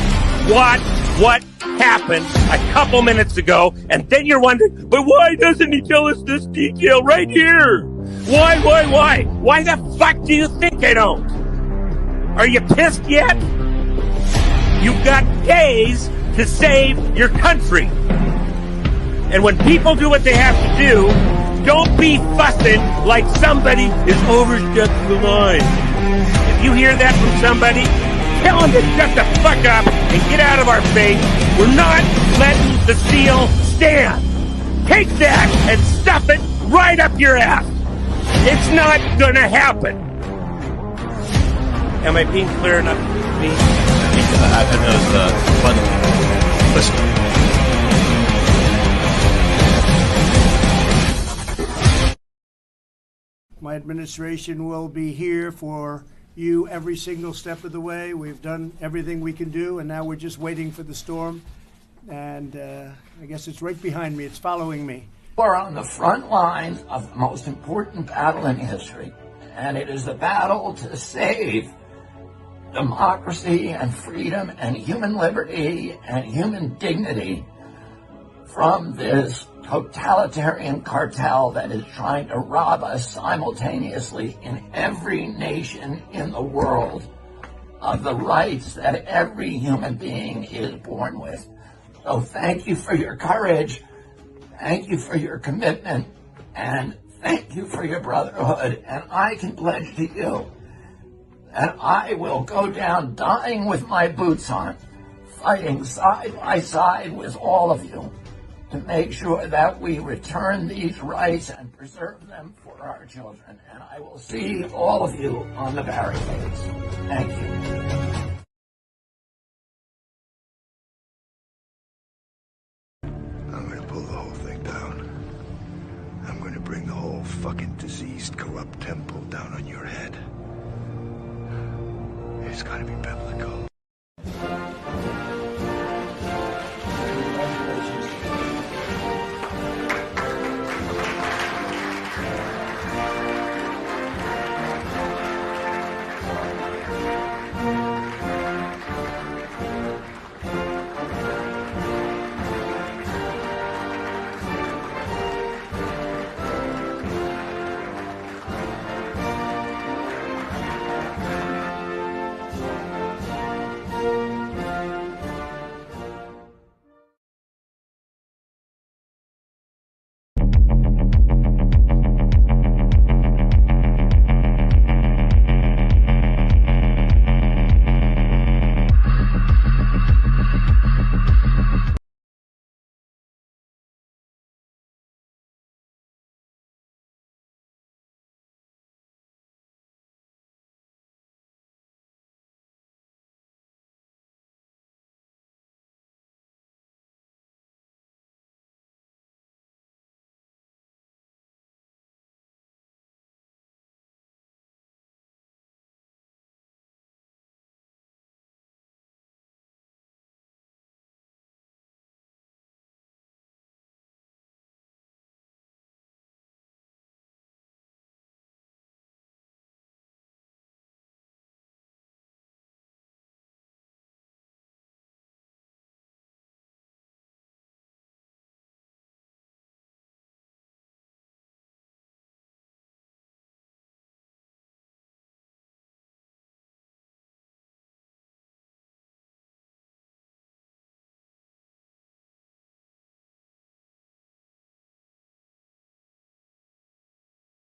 watch what happened a couple minutes ago, and then you're wondering, but why doesn't he tell us this detail right here? Why? Why the fuck do you think I don't? Are you pissed yet? You've got days to save your country. And when people do what they have to do, don't be fussing like somebody is overstepping the line. If you hear that from somebody, tell them to shut the fuck up and get out of our face. We're not letting the seal stand. Take that and stuff it right up your ass. It's not gonna happen. Am I being clear enough? My administration will be here for you every single step of the way. We've done everything we can do, and now we're just waiting for the storm. And I guess it's right behind me. It's following me. We're on the front lines of the most important battle in history, and it is the battle to save democracy and freedom and human liberty and human dignity from this totalitarian cartel that is trying to rob us simultaneously in every nation in the world of the rights that every human being is born with. So thank you for your courage, thank you for your commitment, and thank you for your brotherhood. And I can pledge to you that I will go down dying with my boots on, fighting side by side with all of you to make sure that we return these rights and preserve them for our children. And I will see all of you on the barricades. Thank you. I'm going to pull the whole thing down. I'm going to bring the whole fucking diseased, corrupt temple down on your head. It's got to be biblical.